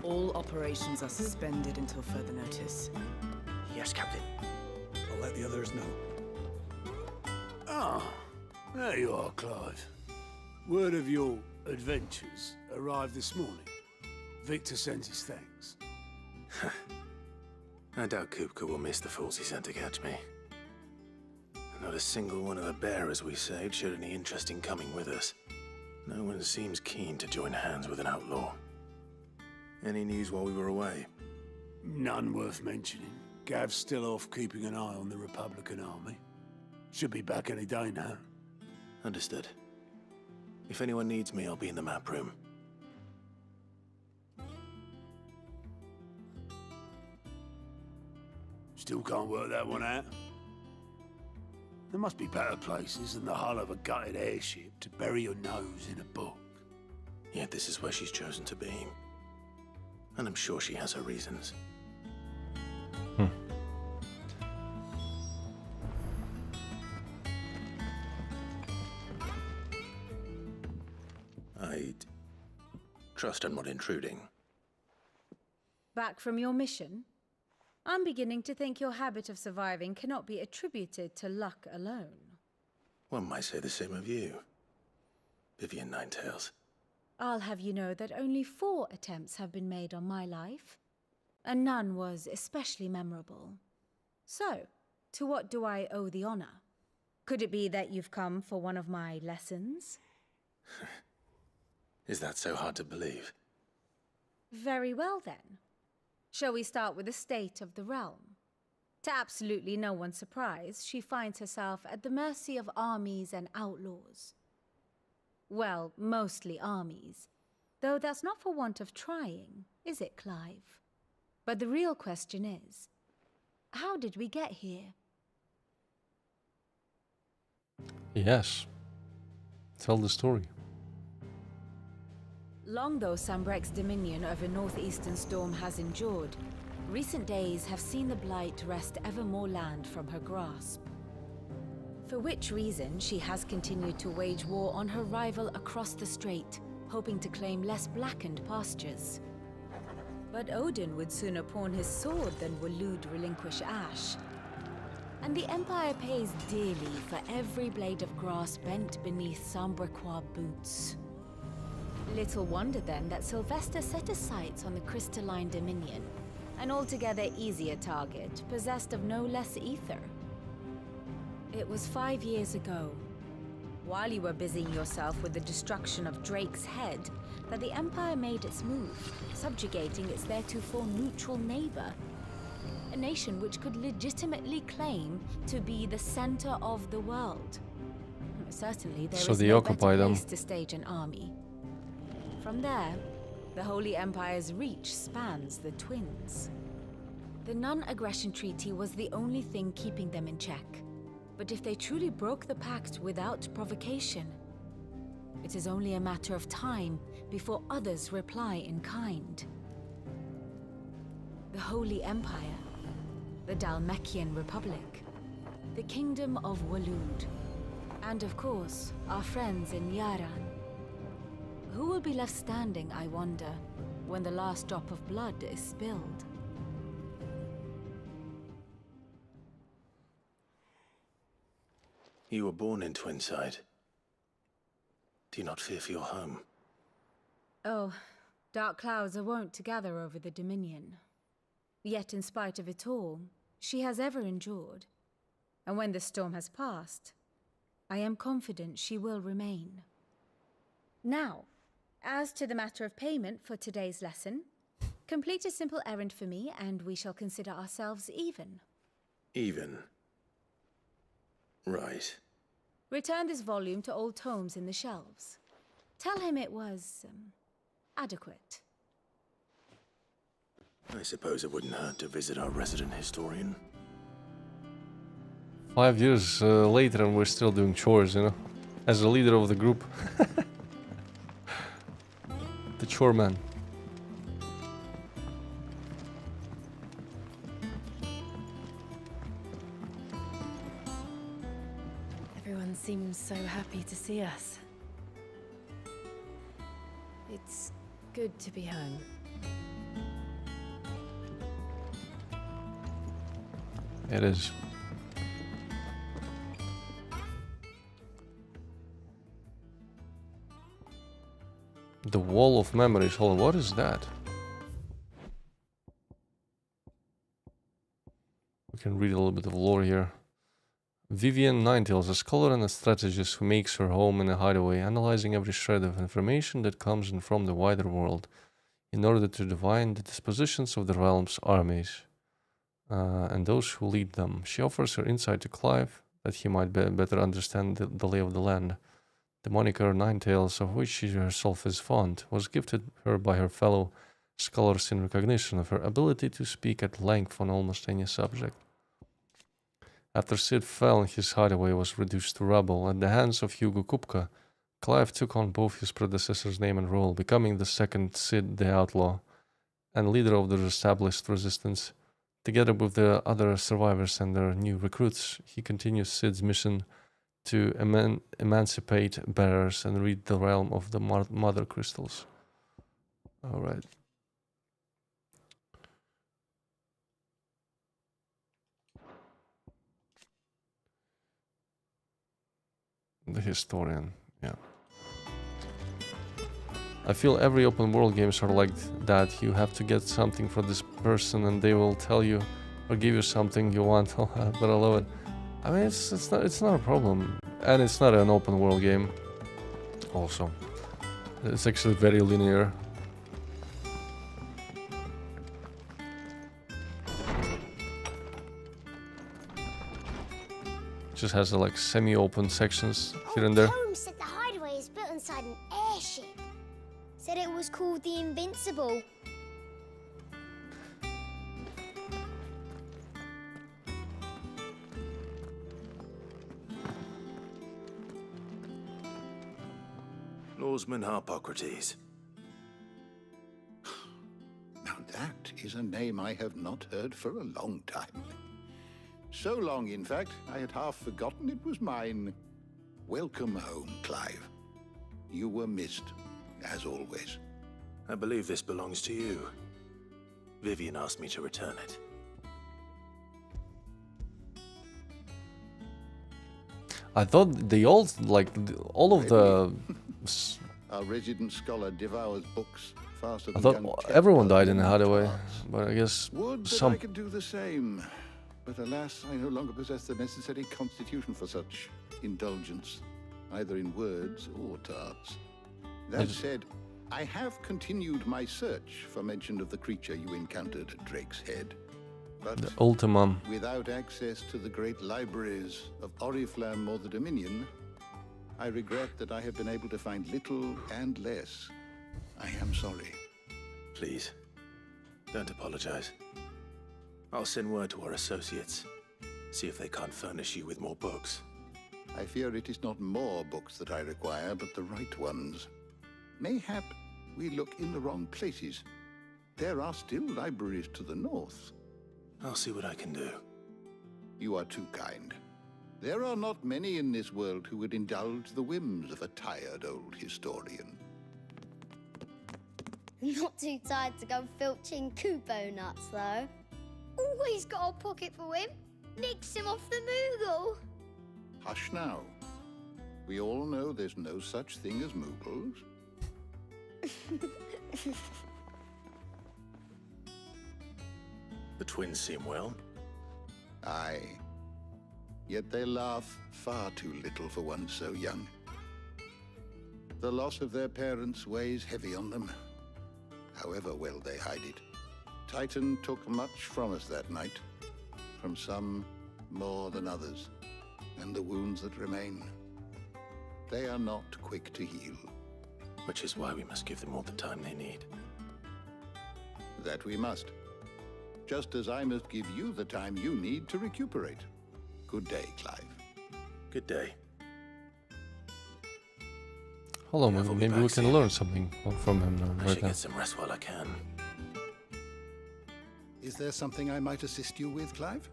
All operations are suspended until further notice. Yes, Captain. I'll let the others know. Ah, there you are, Clive. Word of your adventures arrived this morning. Victor sends his thanks. I doubt Kupka will miss the fools he sent to catch me. Not a single one of the bearers we saved showed any interest in coming with us. No one seems keen to join hands with an outlaw. Any news while we were away? None worth mentioning. Gav's still off keeping an eye on the Republican army. Should be back any day now. Understood. If anyone needs me, I'll be in the map room. Still can't work that one out. There must be better places than the hull of a gutted airship to bury your nose in a book. Yet this is where she's chosen to be. And I'm sure she has her reasons. I'd trust I'm not intruding. Back from your mission? I'm beginning to think your habit of surviving cannot be attributed to luck alone. One might say the same of you, Vivian Ninetails. I'll have you know that only 4 attempts have been made on my life, and none was especially memorable. So, to what do I owe the honor? Could it be that you've come for one of my lessons? Is that so hard to believe? Very well then. Shall we start with the state of the realm? To absolutely no one's surprise, she finds herself at the mercy of armies and outlaws. Well, mostly armies. Though that's not for want of trying, is it, Clive? But the real question is, how did we get here? Yes. Tell the story. Long though Sambrek's dominion over northeastern Storm has endured, recent days have seen the Blight wrest ever more land from her grasp. For which reason, she has continued to wage war on her rival across the strait, hoping to claim less blackened pastures. But Odin would sooner pawn his sword than Waloed relinquish Ash. And the Empire pays dearly for every blade of grass bent beneath Sambrequois boots. Little wonder then that Sylvester set his sights on the crystalline dominion, an altogether easier target, possessed of no less ether. It was 5 years ago, while you were busying yourself with the destruction of Drake's head, that the Empire made its move, subjugating its theretofore neutral neighbor. A nation which could legitimately claim to be the center of the world. Certainly there is no better place to stage an army. From there, the Holy Empire's reach spans the Twins. The non-aggression treaty was the only thing keeping them in check. But if they truly broke the pact without provocation, it is only a matter of time before others reply in kind. The Holy Empire, the Dhalmekian Republic, the Kingdom of Waloed, and of course, our friends in Yaran. Who will be left standing, I wonder, when the last drop of blood is spilled? You were born in Twinside. Do you not fear for your home? Oh, dark clouds are wont to gather over the Dominion. Yet in spite of it all, she has ever endured. And when the storm has passed, I am confident she will remain. Now, as to the matter of payment for today's lesson, complete a simple errand for me and we shall consider ourselves even. Even? Right. Return this volume to old tomes in the shelves. Tell him it was, adequate. I suppose it wouldn't hurt to visit our resident historian. 5 years later and we're still doing chores, you know? As a leader of the group. The chore man. Everyone seems so happy to see us. It's good to be home. It is. The Wall of Memories. Hold on, what is that? We can read a little bit of lore here. Vivian Ninetales, a scholar and a strategist who makes her home in a hideaway, analyzing every shred of information that comes in from the wider world in order to divine the dispositions of the realm's armies and those who lead them. She offers her insight to Clive that he might better understand the lay of the land. The moniker Ninetales, of which she herself is fond, was gifted her by her fellow scholars in recognition of her ability to speak at length on almost any subject. After Cid fell and his hideaway was reduced to rubble at the hands of Hugo Kupka, Clive took on both his predecessor's name and role, becoming the second Cid the Outlaw and leader of the established resistance. Together with the other survivors and their new recruits, he continues Cid's mission to emancipate bearers and rid the realm of the mother crystals. Alright. The historian, yeah. I feel every open world games are like that. You have to get something for this person and they will tell you or give you something you want. But I love it. I mean, it's not a problem, and it's not an open world game. Also, it's actually very linear. Just has like semi-open sections here and there. Holmes said the hideaway is built inside an airship. Said it was called the Invincible. Norseman Harpocrates. Now that is a name I have not heard for a long time. So long, in fact, I had half forgotten it was mine. Welcome home, Clive. You were missed, as always. I believe this belongs to you. Vivian asked me to return it. I thought they all, like, all of the... Our resident scholar devours books faster than I thought everyone died in the hideaway, but I guess Would that some... I could do the same. But alas, I no longer possess the necessary constitution for such indulgence, either in words or tarts. That said, I have continued my search for mention of the creature you encountered at Drake's Head. But the Ultimum. without access to the great libraries of Oriflamme or the Dominion, I regret that I have been able to find little and less. I am sorry. Please, don't apologize. I'll send word to our associates. See if they can't furnish you with more books. I fear it is not more books that I require, but the right ones. Mayhap we look in the wrong places. There are still libraries to the north. I'll see what I can do. You are too kind. There are not many in this world who would indulge the whims of a tired old historian. Not too tired to go filching Kupo nuts, though. Always got a pocket for him. Nicks him off the Moogle. Hush now. We all know there's no such thing as Moogles. The twins seem well. Aye. Yet they laugh far too little for one so young. The loss of their parents weighs heavy on them, however well they hide it. Titan took much from us that night, from some more than others, and the wounds that remain, they are not quick to heal. Which is why we must give them all the time they need. That we must. Just as I must give you the time you need to recuperate. Good day, Clive. Good day. Hold on, maybe we can learn something from him I right should now. get some rest while I can. Is there something I might assist you with, Clive?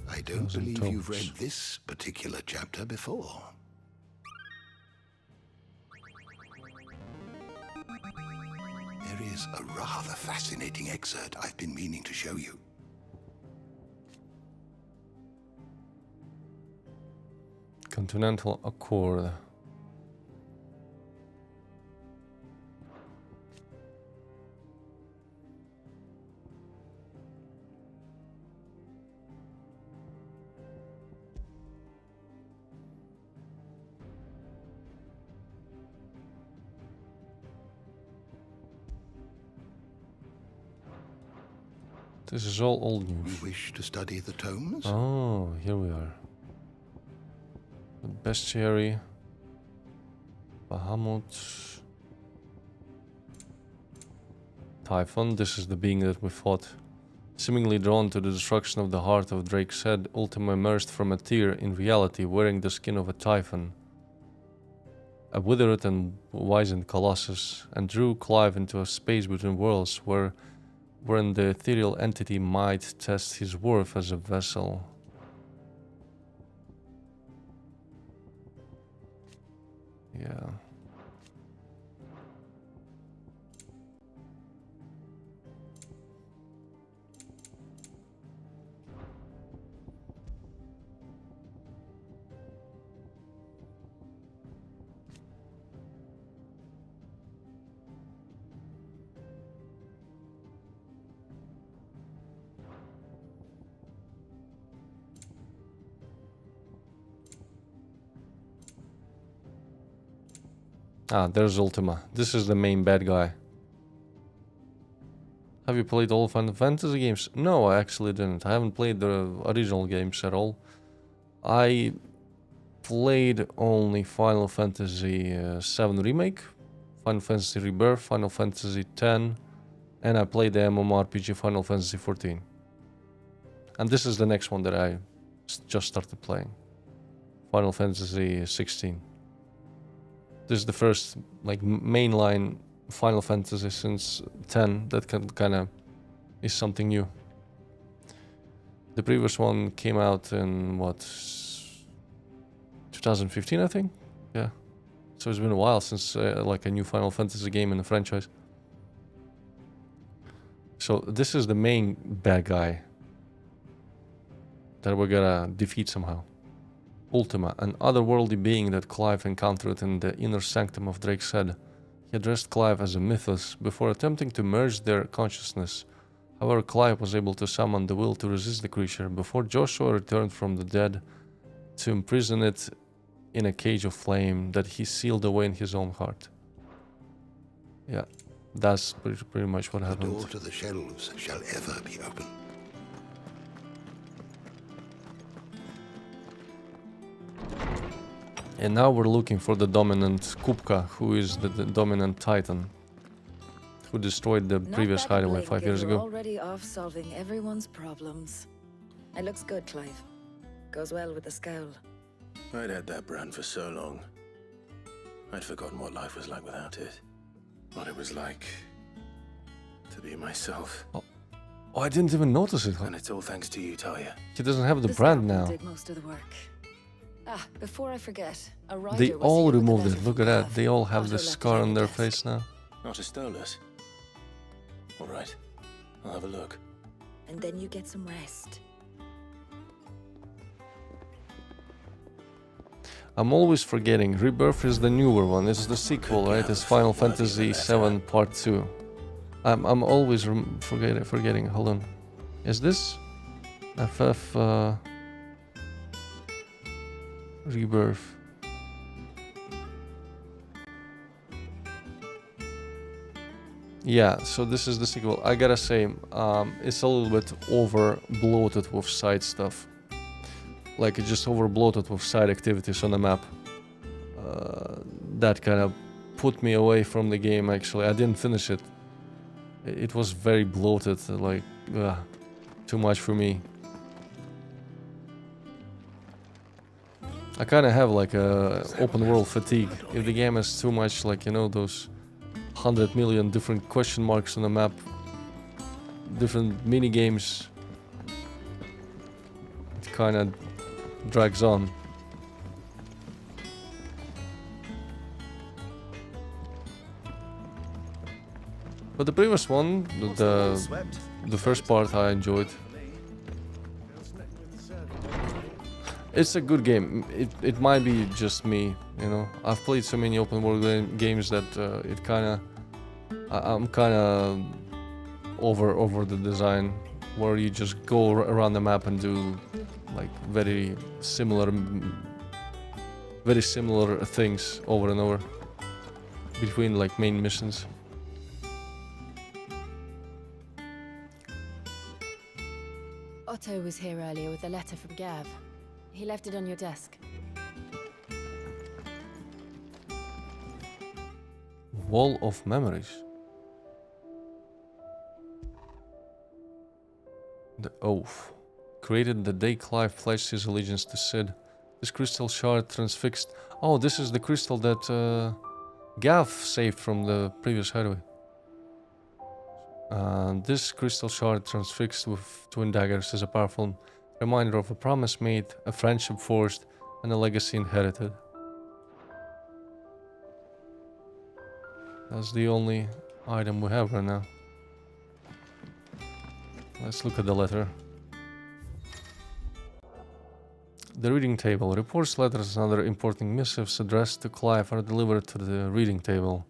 I don't believe you've read this particular chapter before. There is a rather fascinating excerpt I've been meaning to show you. Continental Accord. This is all old news. You wish to study the tomes? Oh, here we are. The bestiary. Bahamut. Typhon, this is the being that we fought. Seemingly drawn to the destruction of the heart of Drake's head, Ultima emerged from a tear in reality, wearing the skin of a Typhon. A withered and wizened colossus, and drew Clive into a space between worlds wherein the ethereal entity might test his worth as a vessel. Yeah. Ah, there's Ultima. This is the main bad guy. Have you played all Final Fantasy games? No, I actually didn't. I haven't played the original games at all. I played only Final Fantasy VII Remake, Final Fantasy Rebirth, Final Fantasy X, and I played the MMORPG Final Fantasy XIV. And this is the next one that I just started playing. Final Fantasy XVI. This is the first like mainline Final Fantasy since 10 that kind of is something new. The previous one came out in what, 2015 I think? Yeah. So it's been a while since like a new Final Fantasy game in the franchise. So this is the main bad guy that we're gonna defeat somehow. Ultima, an otherworldly being that Clive encountered in the inner sanctum of Drake's head. He addressed Clive as a mythos before attempting to merge their consciousness. However, Clive was able to summon the will to resist the creature before Joshua returned from the dead to imprison it in a cage of flame that he sealed away in his own heart. Yeah, that's pretty much what happened. The door to the shelves shall ever be open. And now we're looking for the dominant Kupka, who is the dominant Titan, who destroyed the previous hideaway 5 years ago. Already off solving everyone's problems. It looks good, Clive. Goes well with the scowl. I'd had that brand for so long. I'd forgotten what life was like without it. What it was like to be myself. Oh, I didn't even notice it. And it's all thanks to you, Talia. He doesn't have the brand now. Did most of the work. Ah, before I forget, a rider They was all here with removed the it. letter Look from at that. Gav. They all have Otto the left it scar on on the their desk. face now. Not a Stolas. All right. I'll have a look. And then you get some rest. I'm always forgetting. Rebirth is the newer one. It's the sequel, right? It's Final Fantasy VII Part 2. I'm always forgetting. Hold on. Is this FF Rebirth? Yeah, so this is the sequel. I gotta say, it's a little bit over bloated with side stuff. Like it's just over bloated with side activities on the map. That kind of put me away from the game. Actually, I didn't finish it. It was very bloated, like too much for me. I kind of have like a open world fatigue. If the game has too much, like, you know, those 100 million different question marks on the map, different mini games, it kind of drags on. But the previous one, the first part, I enjoyed. It's a good game. It might be just me, you know. I've played so many open world games that it kind of, I'm kind of over the design, where you just go around the map and do like very similar things over and over between like main missions. Otto was here earlier with a letter from Gav. He left it on your desk. Wall of Memories. The Oath. Created the day Clive pledged his allegiance to Sid. This crystal shard transfixed... Oh, this is the crystal that Gav saved from the previous hideaway. This crystal shard transfixed with twin daggers is a powerful reminder of a promise made, a friendship forged, and a legacy inherited. That's the only item we have right now. Let's look at the letter. The reading table. Reports, letters, and other important missives addressed to Clive are delivered to the reading table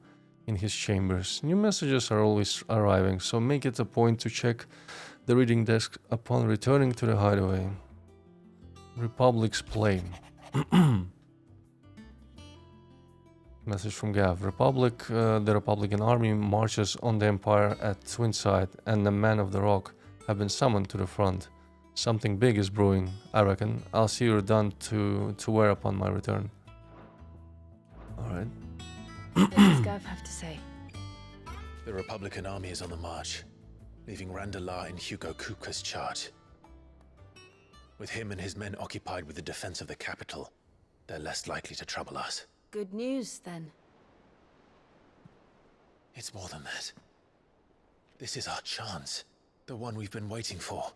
in his chambers. New messages are always arriving, so make it a point to check the reading desk upon returning to the hideaway. Republic's Plane. Message from Gav. The Republican army marches on the Empire at Twinside, and the Men of the Rock have been summoned to the front. Something big is brewing, I reckon. I'll see you're done to wear upon my return. Alright. What does Gav have to say? The Republican army is on the march, leaving Randalar in Hugo Kupka's charge. With him and his men occupied with the defense of the capital, they're less likely to trouble us. Good news, then. It's more than that. This is our chance. The one we've been waiting for.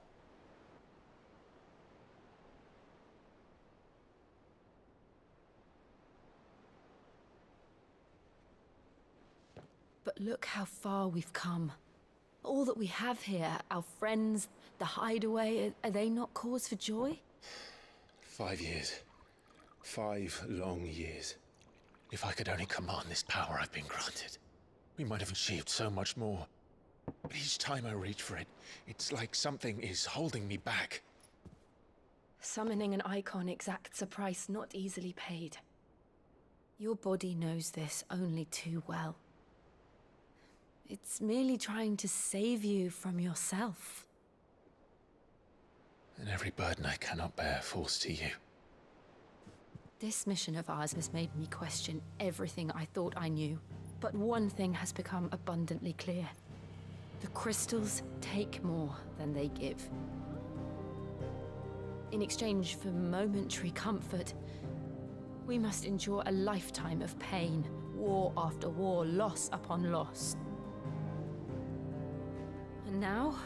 But look how far we've come. All that we have here, our friends, the hideaway, are they not cause for joy? 5 years. 5 long years. If I could only command this power I've been granted, we might have achieved so much more. But each time I reach for it, it's like something is holding me back. Summoning an icon exacts a price not easily paid. Your body knows this only too well. It's merely trying to save you from yourself. And every burden I cannot bear falls to you. This mission of ours has made me question everything I thought I knew. But one thing has become abundantly clear. The crystals take more than they give. In exchange for momentary comfort, we must endure a lifetime of pain, war after war, loss upon loss. And now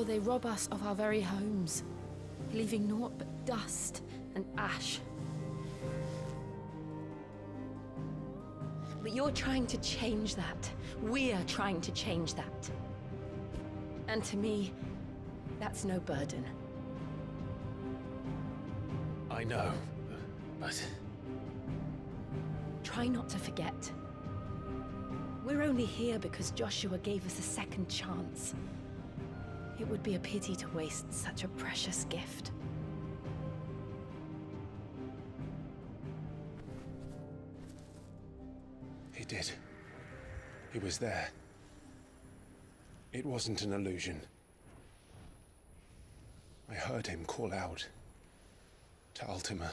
they rob us of our very homes, leaving naught but dust and ash. But you're trying to change that. We're trying to change that. And to me, that's no burden. I know, but... Try not to forget. We're only here because Joshua gave us a second chance. It would be a pity to waste such a precious gift. He did. He was there. It wasn't an illusion. I heard him call out to Ultima.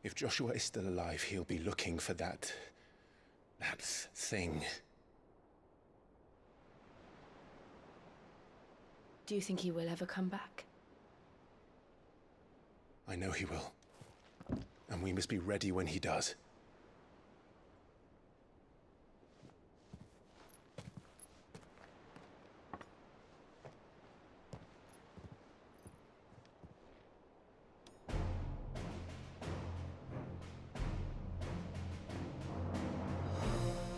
If Joshua is still alive, he'll be looking for that thing. Do you think he will ever come back? I know he will. and we must be ready when he does.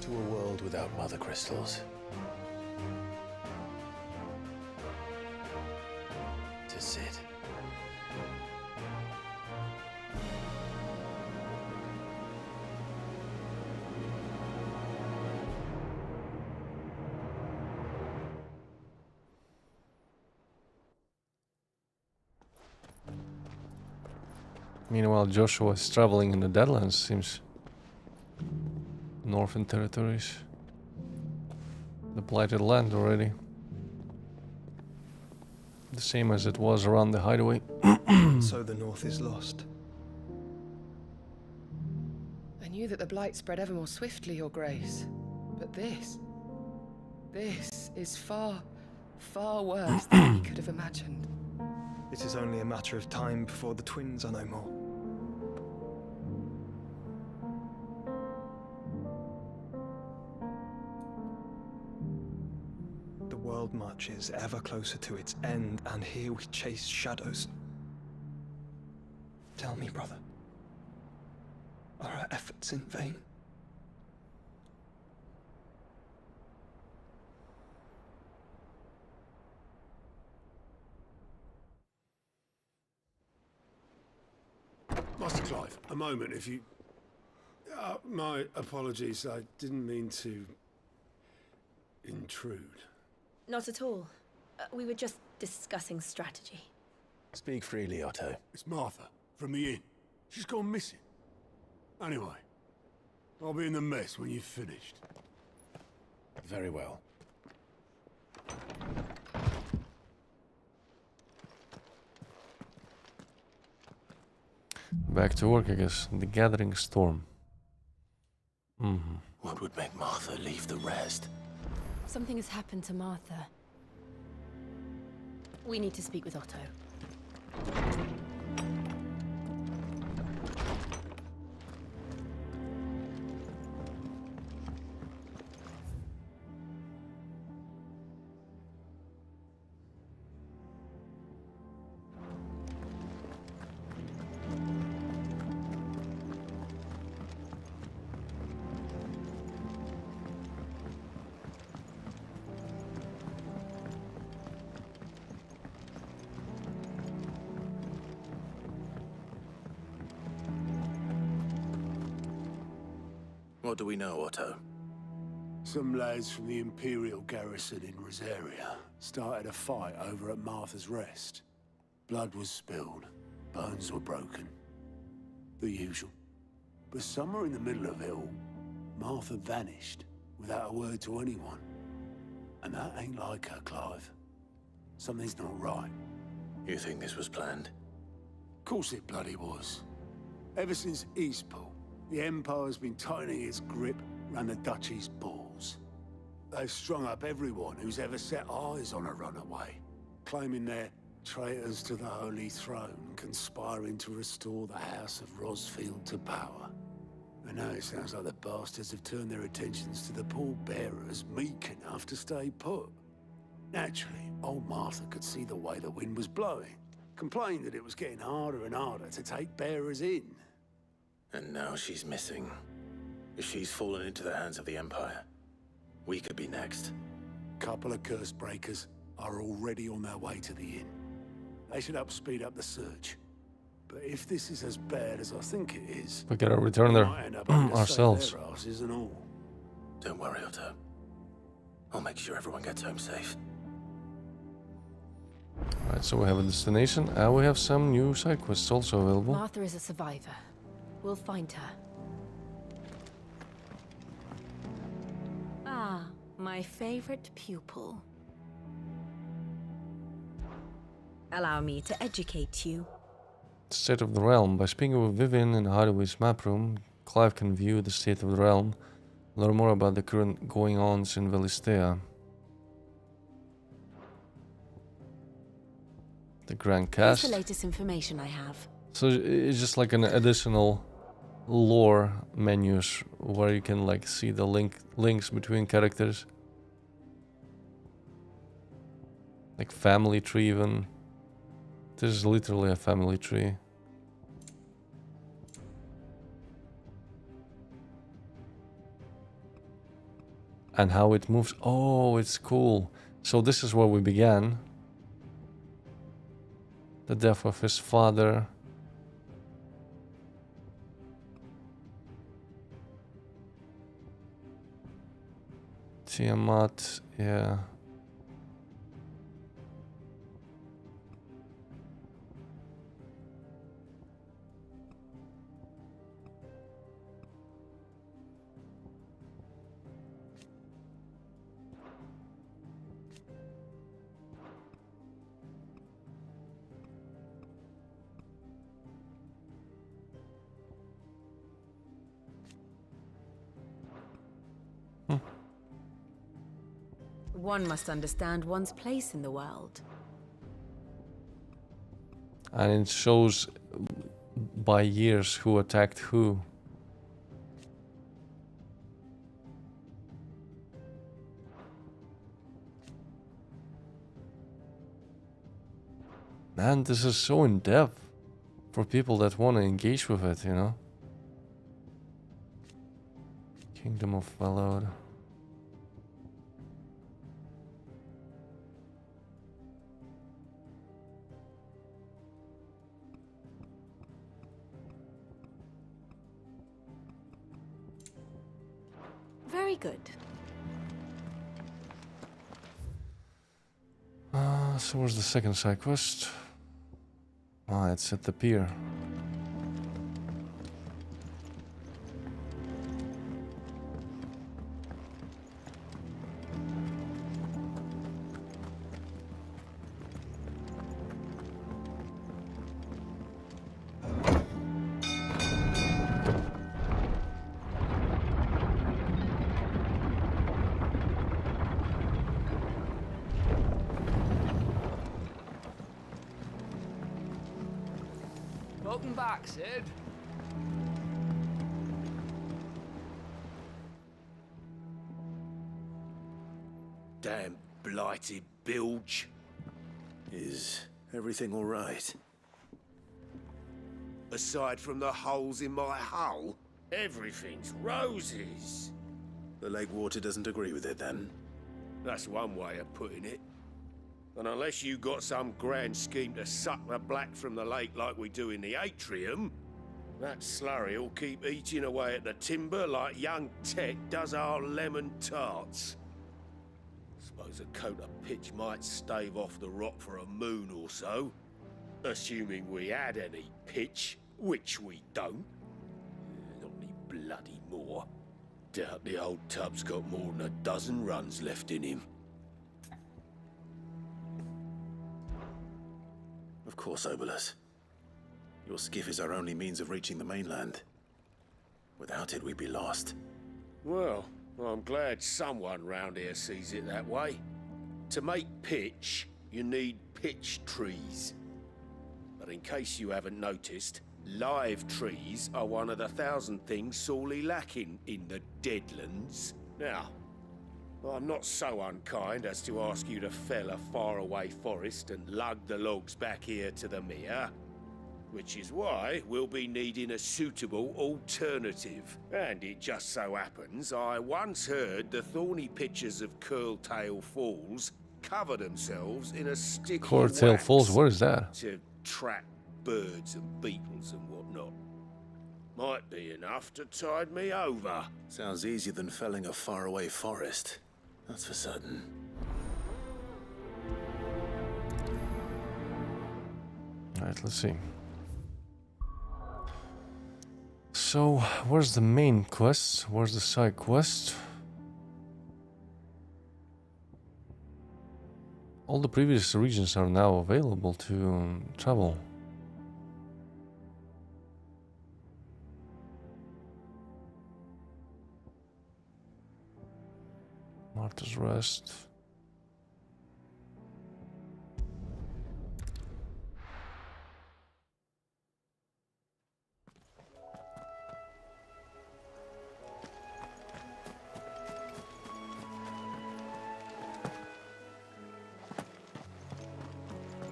To a world without mother crystals. To Sid. Meanwhile, Joshua is traveling in the Deadlands, seems. Northern territories. The blighted land already. The same as it was around the hideaway. So the North is lost. I knew that the blight spread ever more swiftly, Your Grace. But this is far, far worse than we could have imagined. It is only a matter of time before the twins are no more. The world marches ever closer to its end, and here we chase shadows. Tell me, brother, are our efforts in vain? Master Clive, a moment, if you... my apologies, I didn't mean to... intrude. Not at all. We were just discussing strategy. Speak freely, Otto. It's Martha, from the inn. She's gone missing. Anyway, I'll be in the mess when you've finished. Very well. Back to work, I guess. The gathering storm. What would make Martha leave the rest? Something has happened to Martha. We need to speak with Otto. What do we know, Otto? Some lads from the Imperial garrison in Rosaria started a fight over at Martha's Rest. Blood was spilled, bones were broken. The usual. But somewhere in the middle of it all, Martha vanished without a word to anyone. And that ain't like her, Clive. Something's not right. You think this was planned? Of course it bloody was. Ever since Eastpool, the Empire's been tightening its grip around the Duchy's balls. They've strung up everyone who's ever set eyes on a runaway, claiming they're traitors to the Holy Throne, conspiring to restore the House of Rosfield to power. And now it sounds like the bastards have turned their attentions to the pallbearers meek enough to stay put. Naturally, old Martha could see the way the wind was blowing, complained that it was getting harder and harder to take bearers in. And now she's missing. If she's fallen into the hands of the Empire, we could be next. Couple of curse breakers are already on their way to the inn. They should help speed up the search. But if this is as bad as I think it is, we gotta return there ourselves. Their asses and all. Don't worry, Otto. I'll make sure everyone gets home safe. Alright, so we have a destination and we have some new side quests also available. Martha is a survivor. We'll find her. Ah, my favorite pupil. Allow me to educate you. State of the realm. By speaking with Vivian in Hideaway's map room, Clive can view the state of the realm, learn more about the current going-ons in Velistea. The Grand Here's Cast. the latest information I have. So it's just like an additional lore menus where you can like see the links between characters. Like family tree even. This is literally a family tree. And how it moves. Oh, it's cool. So this is where we began. The death of his father. Tiamat, yeah. One must understand one's place in the world. And it shows by years who attacked who. Man, this is so in depth for people that want to engage with it, you know? Kingdom of Velod. Very good. So where's the second side quest? Ah, it's at the pier. Welcome back, Sid. Damn blighted bilge. Is everything all right? Aside from the holes in my hull, everything's roses. The lake water doesn't agree with it, then? That's one way of putting it. And unless you got some grand scheme to suck the black from the lake like we do in the atrium, that slurry will keep eating away at the timber like young Tet does our lemon tarts. Suppose a coat of pitch might stave off the rot for a moon or so, assuming we had any pitch, which we don't. Not any bloody more. Doubt the old tub's got more than a dozen runs left in him. Of course, Obolus. Your skiff is our only means of reaching the mainland. Without it, we'd be lost. Well, I'm glad someone round here sees it that way. To make pitch, you need pitch trees. But in case you haven't noticed, live trees are one of the 1,000 things sorely lacking in the Deadlands. Now, I'm not so unkind as to ask you to fell a faraway forest and lug the logs back here to the mere, which is why we'll be needing a suitable alternative. And it just so happens I once heard the thorny pitchers of Curltail Falls cover themselves in a sticky Curltail wax Falls, where is that? to trap birds and beetles and whatnot. Might be enough to tide me over. Sounds easier than felling a faraway forest. That's for certain. Alright, let's see. So, where's the main quest? Where's the side quest? All the previous regions are now available to travel. Martha's Rest.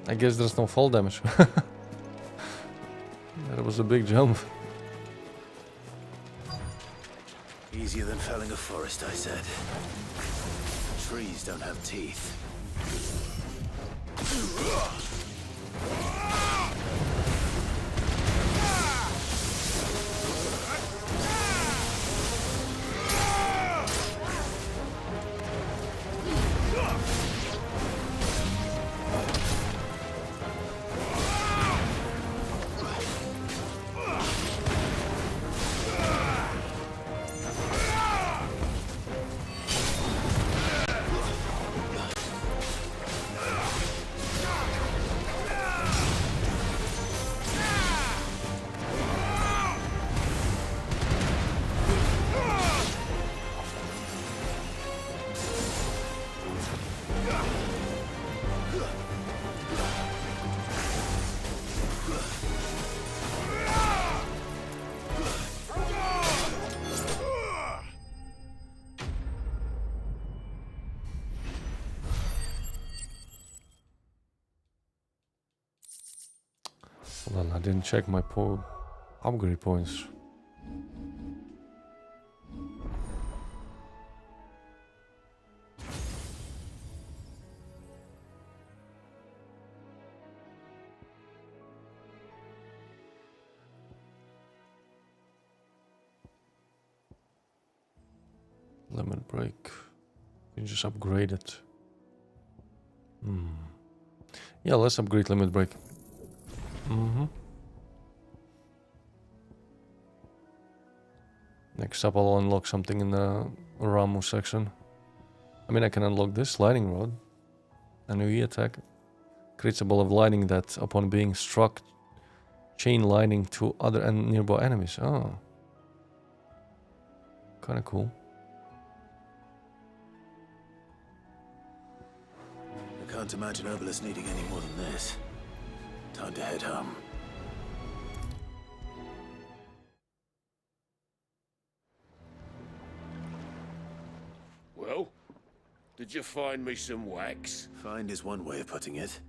I guess there's no fall damage. That was a big jump. Easier than felling a forest, I said. Trees don't have teeth. Well, I didn't check my upgrade points. Limit break. You can just upgrade it. Yeah, let's upgrade limit break. Next up, I'll unlock something in the Ramu section. I mean, I can unlock this lightning rod. A new attack creates a ball of lightning that, upon being struck, chain lightning to other and nearby enemies. Oh, kind of cool. I can't imagine Obelisk needing any more than this. Time to head home. Well, did you find me some wax? Find is one way of putting it.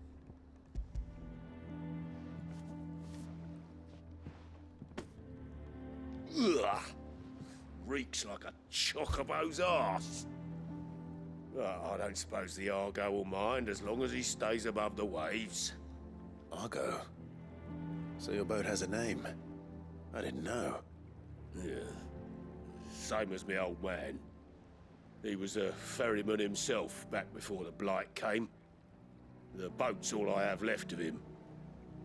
Ugh! Reeks like a chocobo's arse. Oh, I don't suppose the Argo will mind as long as he stays above the waves. Argo? So your boat has a name? I didn't know. Yeah. Same as me old man. He was a ferryman himself back before the Blight came. The boat's all I have left of him.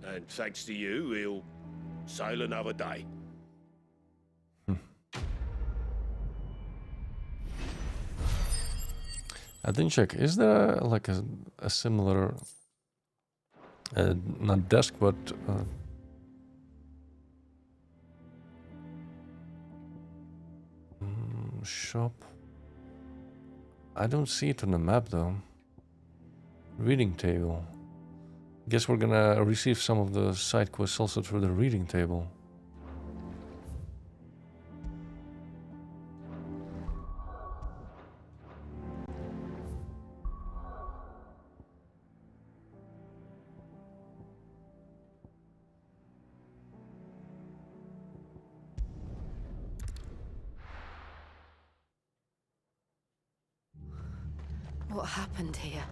And thanks to you, he'll sail another day. I didn't check. Is there like a similar, not desk, but shop? I don't see it on the map though. Reading table. Guess we're gonna receive some of the side quests also through the reading table. What happened here?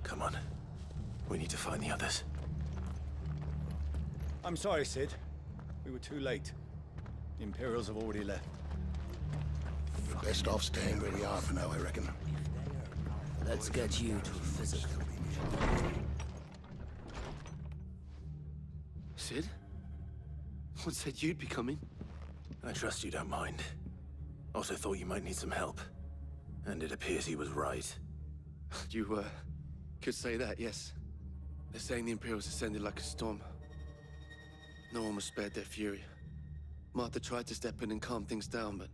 Come on. We need to find the others. I'm sorry, Sid. We were too late. The Imperials have already left. We're best off staying where we are for now, I reckon. Let's get you to physical. Sid? What said you'd be coming? I trust you don't mind. Also thought you might need some help. And it appears he was right. You, could say that, yes. They're saying the Imperials ascended like a storm. No one was spared their fury. Martha tried to step in and calm things down, but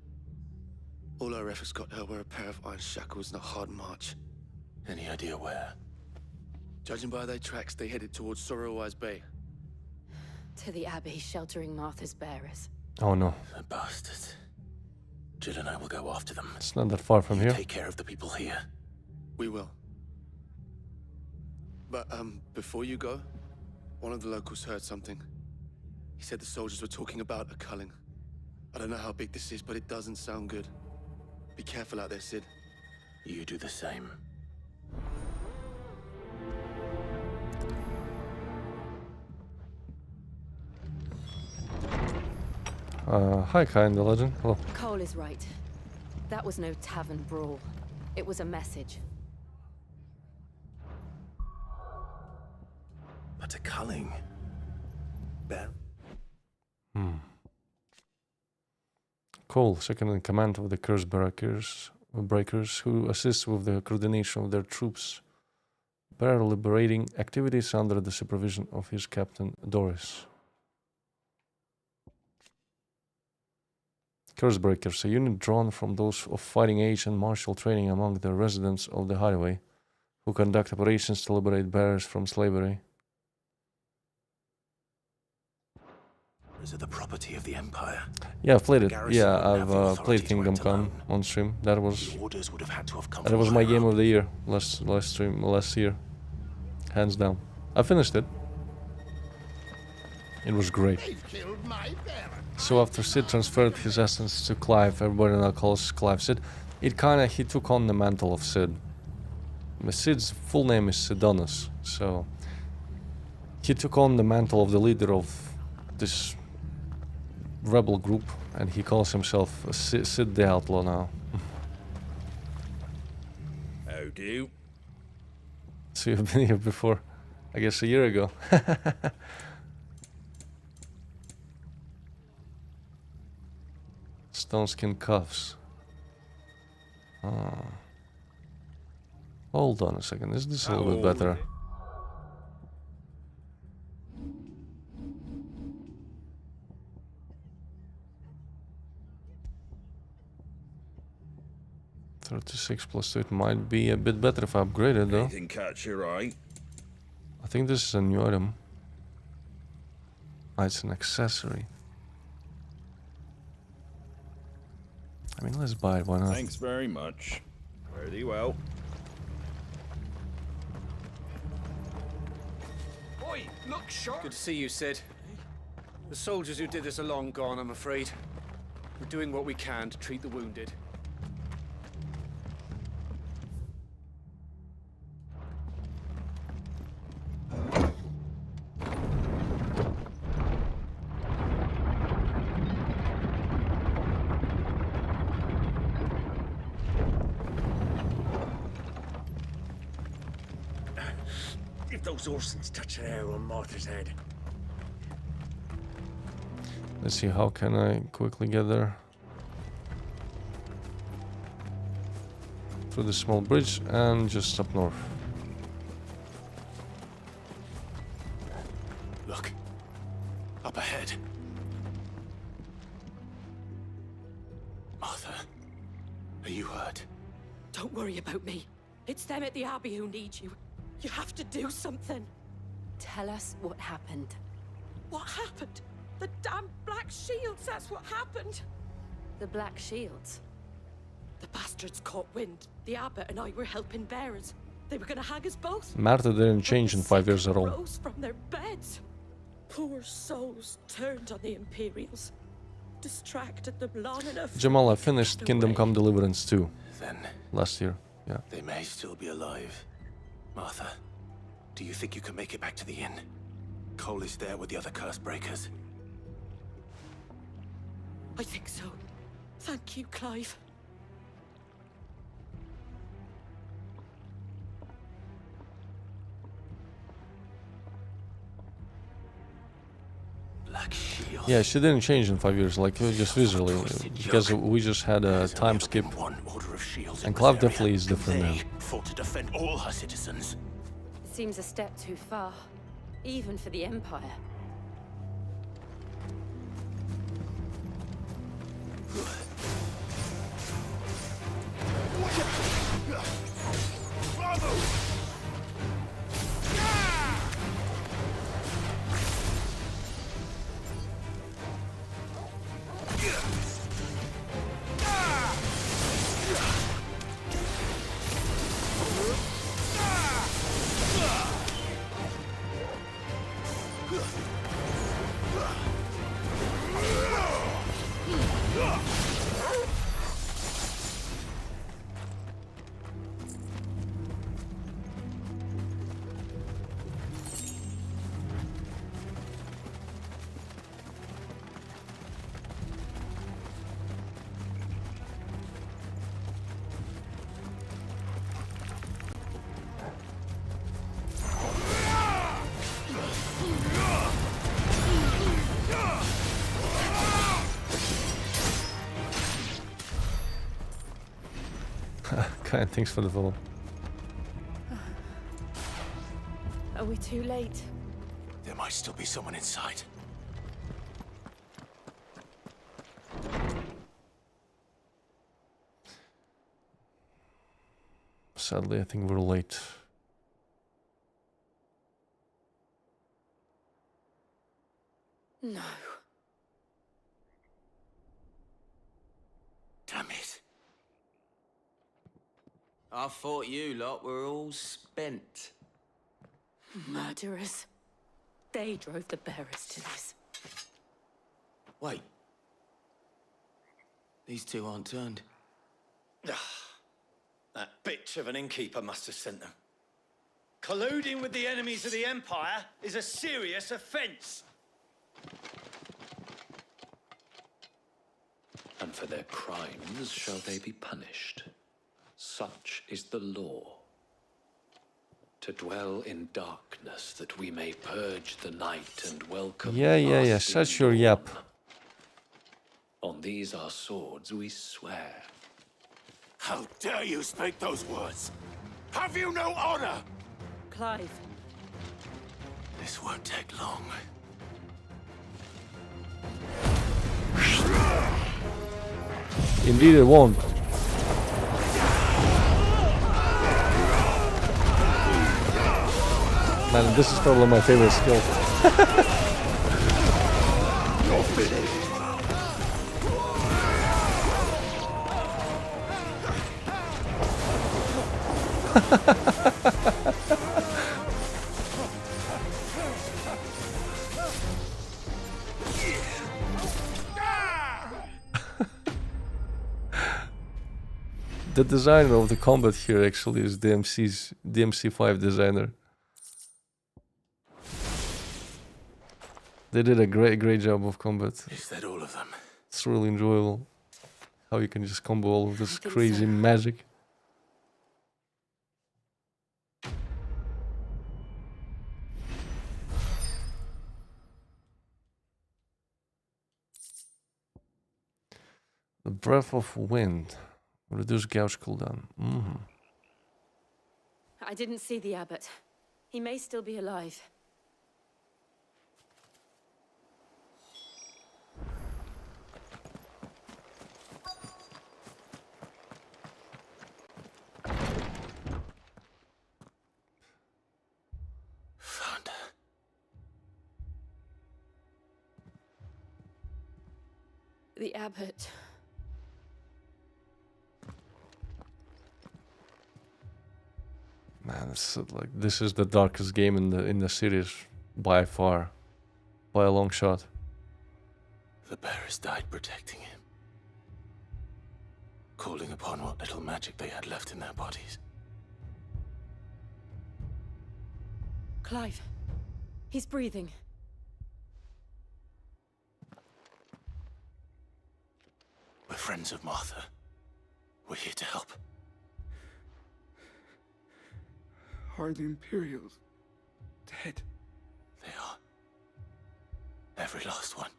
all our efforts got her were a pair of iron shackles and a hard march. Any idea where? Judging by their tracks, they headed towards Sorrowwise Bay. To the Abbey sheltering Martha's bearers. Oh no. The bastards. Jill and I will go after them. It's not that far from here. Take care of the people here. We will. But, before you go, one of the locals heard something. He said the soldiers were talking about a culling. I don't know how big this is, but it doesn't sound good. Be careful out there, Sid. You do the same. Hi, Kind, the legend. Hello. Cole is right. That was no tavern brawl. It was a message. But a culling. Ben? Cole, second in command of the Curse Breakers, who assists with the coordination of their troops, bear liberating activities under the supervision of his captain, Doris. Curse Breakers, a unit drawn from those of fighting age and martial training among the residents of the highway, who conduct operations to liberate bearers from slavery. Is it the property of the Empire? Yeah, I've played it. Garrison Yeah, would have the I've authority played to Kingdom act Come alone. on stream. That was The orders would have had to have come that from was my higher game up. of the year last year, hands down. I finished it. It was great. So after Sid transferred his essence to Clive, everybody now calls Clive Sid. He took on the mantle of Sid. Sid's full name is Sidonis, so he took on the mantle of the leader of this rebel group, and he calls himself Sid the Outlaw now. How do? So you've been here before, I guess a year ago. Stone skin cuffs. Hold on a second, is this a little bit better? $36 plus 2, it might be a bit better if I upgrade it though. Anything catch your eye? I think this is a new item. Ah, it's an accessory. I mean, let's buy it, why not? Thanks very much. Fare thee well. Oi, look sharp! Good to see you, Sid. The soldiers who did us are long gone, I'm afraid. We're doing what we can to treat the wounded. If those Orsons touch an arrow on Martha's head. Let's see, how can I quickly get there? Through the small bridge and just up north. Look. Up ahead. Martha. Are you hurt? Don't worry about me. It's them at the Abbey who need you. You have to do something. Tell us what happened. What happened? The damn Black Shields, that's what happened. The Black Shields? The bastards caught wind. The abbot and I were helping bearers. They were gonna hang us both. Martha didn't change in 5 years at all. Rose from their beds. Poor souls turned on the Imperials. Distracted them long enough. Jamal, I finished Kingdom Come Deliverance 2 Then last year. Yeah. they may still be alive. Martha, do you think you can make it back to the inn? Cole is there with the other curse breakers. I think so. Thank you, Clive. Black Shield. Yeah, she didn't change in 5 years, like just visually, because we just had a time skip. And Clive definitely is different now. Fought to defend all her citizens. It seems a step too far, even for the Empire. Kind, thanks for the follow. Are we too late? There might still be someone inside. Sadly, I think we're late. No. Damn it. I thought you lot were all spent. Murderers. They drove the bearers to this. Wait. These two aren't turned. That bitch of an innkeeper must have sent them. Colluding with the enemies of the Empire is a serious offense. And for their crimes shall they be punished. Such is the law. To dwell in darkness that we may purge the night and welcome. Yeah. Shut your yap. On these our swords we swear. How dare you speak those words? Have you no honor? Clive. This won't take long. Indeed, it won't. Man, this is probably my favorite skill. The designer of the combat here actually is DMC5 designer. They did a great job of combat. Is that all of them? It's really enjoyable how you can just combo all of this crazy magic. The breath of wind. Reduce gouge cooldown. I didn't see the abbot. He may still be alive. Found her. The abbot. Man, it's like this is the darkest game in the series by far, by a long shot. The bearers died protecting him, calling upon what little magic they had left in their bodies. Clive. He's breathing. We're friends of Martha. We're here to help. Are the Imperials dead? They are. Every last one.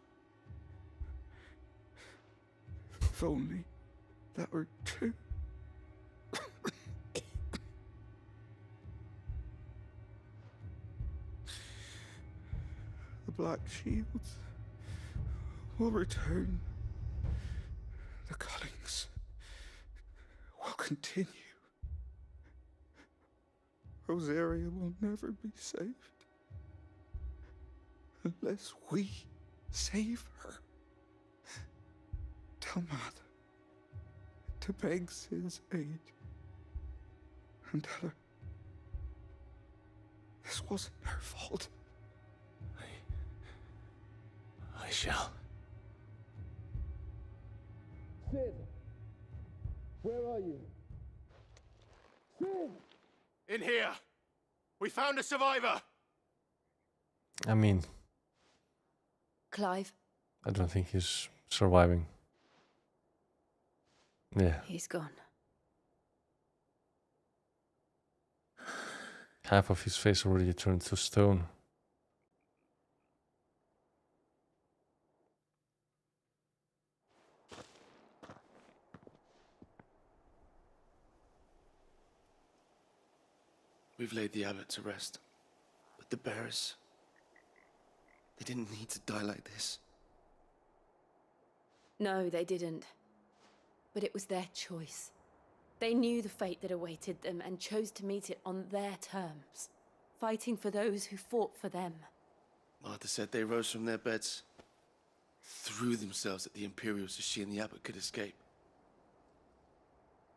If only that were true. The Black Shields will return. The cuttings will continue. Rosaria will never be saved unless we save her. Tell Mother to beg Sid's aid and tell her this wasn't her fault. I shall. Sid, where are you? Sid! In here! We found a survivor! I mean, Clive. I don't think he's surviving. Yeah. He's gone. Half of his face already turned to stone. We've laid the abbot to rest. But the bearers... they didn't need to die like this. No, they didn't. But it was their choice. They knew the fate that awaited them and chose to meet it on their terms, fighting for those who fought for them. Martha said they rose from their beds, threw themselves at the Imperials so she and the abbot could escape.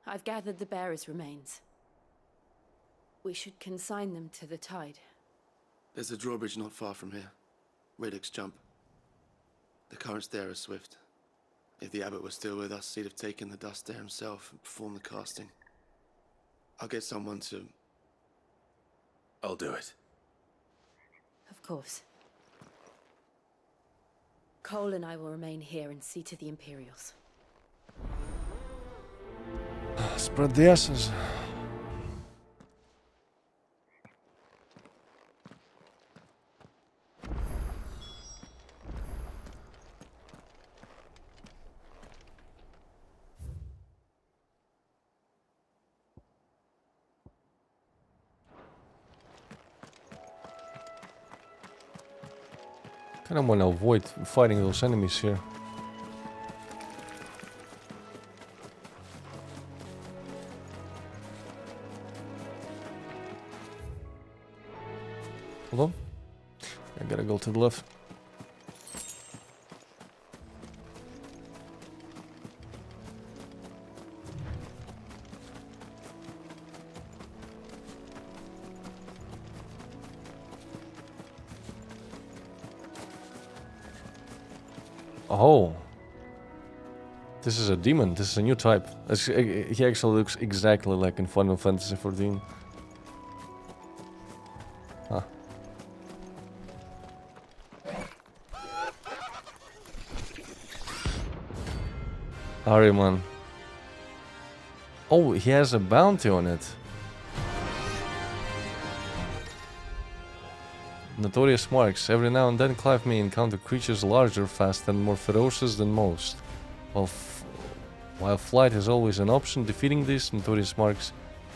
I've gathered the bearers' remains. We should consign them to the tide. There's a drawbridge not far from here. Radix Jump. The currents there are swift. If the abbot was still with us, he'd have taken the dust there himself and performed the casting. I'll get someone to... I'll do it. Of course. Cole and I will remain here and see to the Imperials. Spread the essence. Kind of want to avoid fighting those enemies here. Hold on. I gotta go to the left. Oh, this is a demon. This is a new type. He actually looks exactly like in Final Fantasy XIV. Huh. Ahriman. Oh, he has a bounty on it. Notorious marks. Every now and then Clive may encounter creatures larger, faster, and more ferocious than most. While flight is always an option, defeating these notorious marks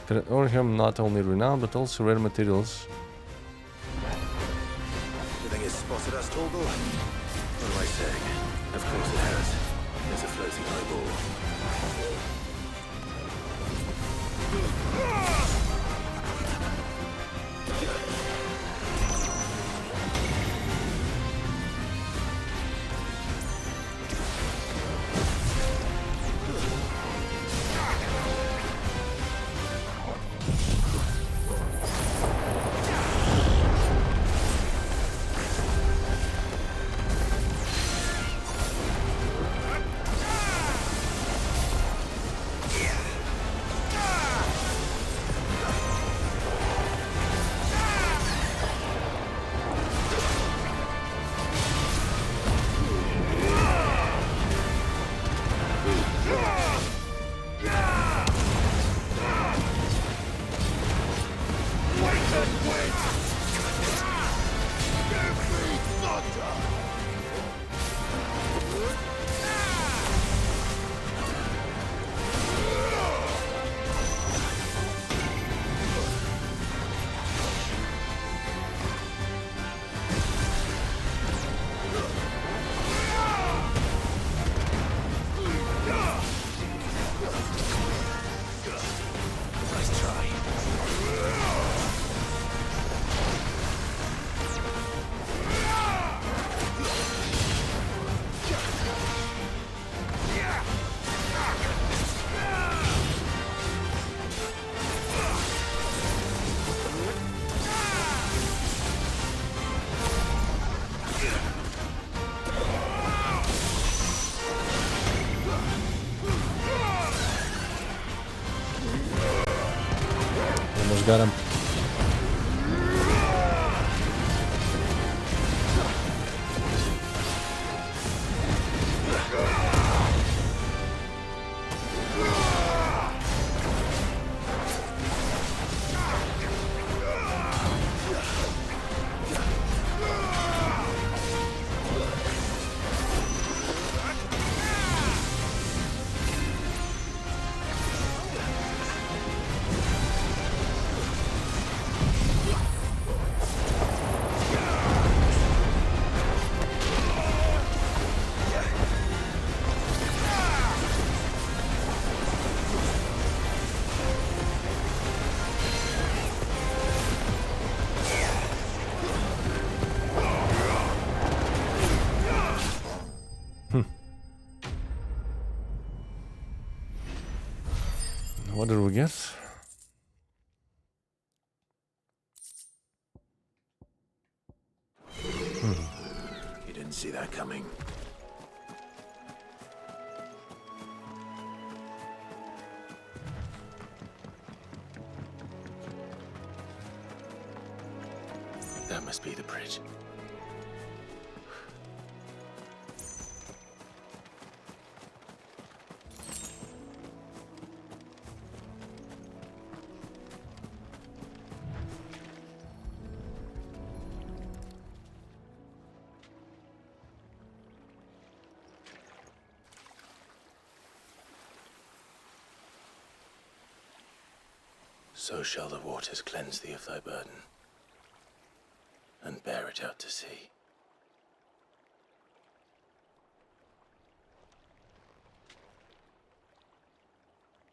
can earn him not only renown but also rare materials. You think it's spotted us, Torgal? What am I saying? Of course it has. There's a floating eyeball. Got him. what did we get? You didn't see that coming. That must be the bridge. So shall the waters cleanse thee of thy burden, and bear it out to sea.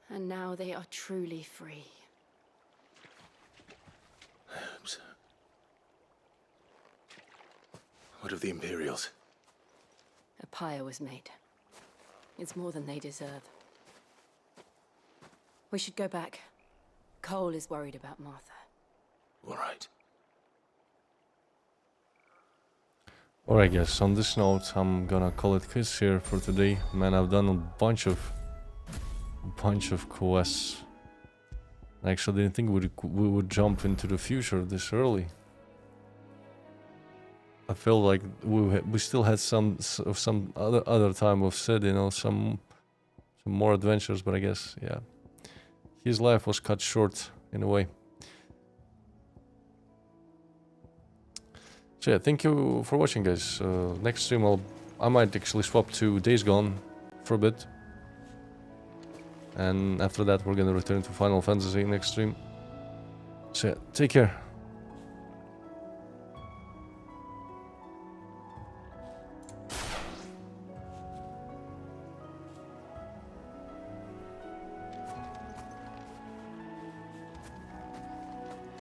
And now they are truly free. I hope so. What of the Imperials? A pyre was made. It's more than they deserve. We should go back. Cole is worried about Martha. All right. Alright guys, on this note, I'm gonna call it quits here for today. Man, I've done a bunch of quests. I actually didn't think we would jump into the future this early. I feel like we still had some other time of Sid, you know, some more adventures, but I guess, yeah, his life was cut short in a way. So yeah, thank you for watching, guys. Next stream I might actually swap to Days Gone for a bit, and after that we're gonna return to Final Fantasy next stream. So yeah, take care.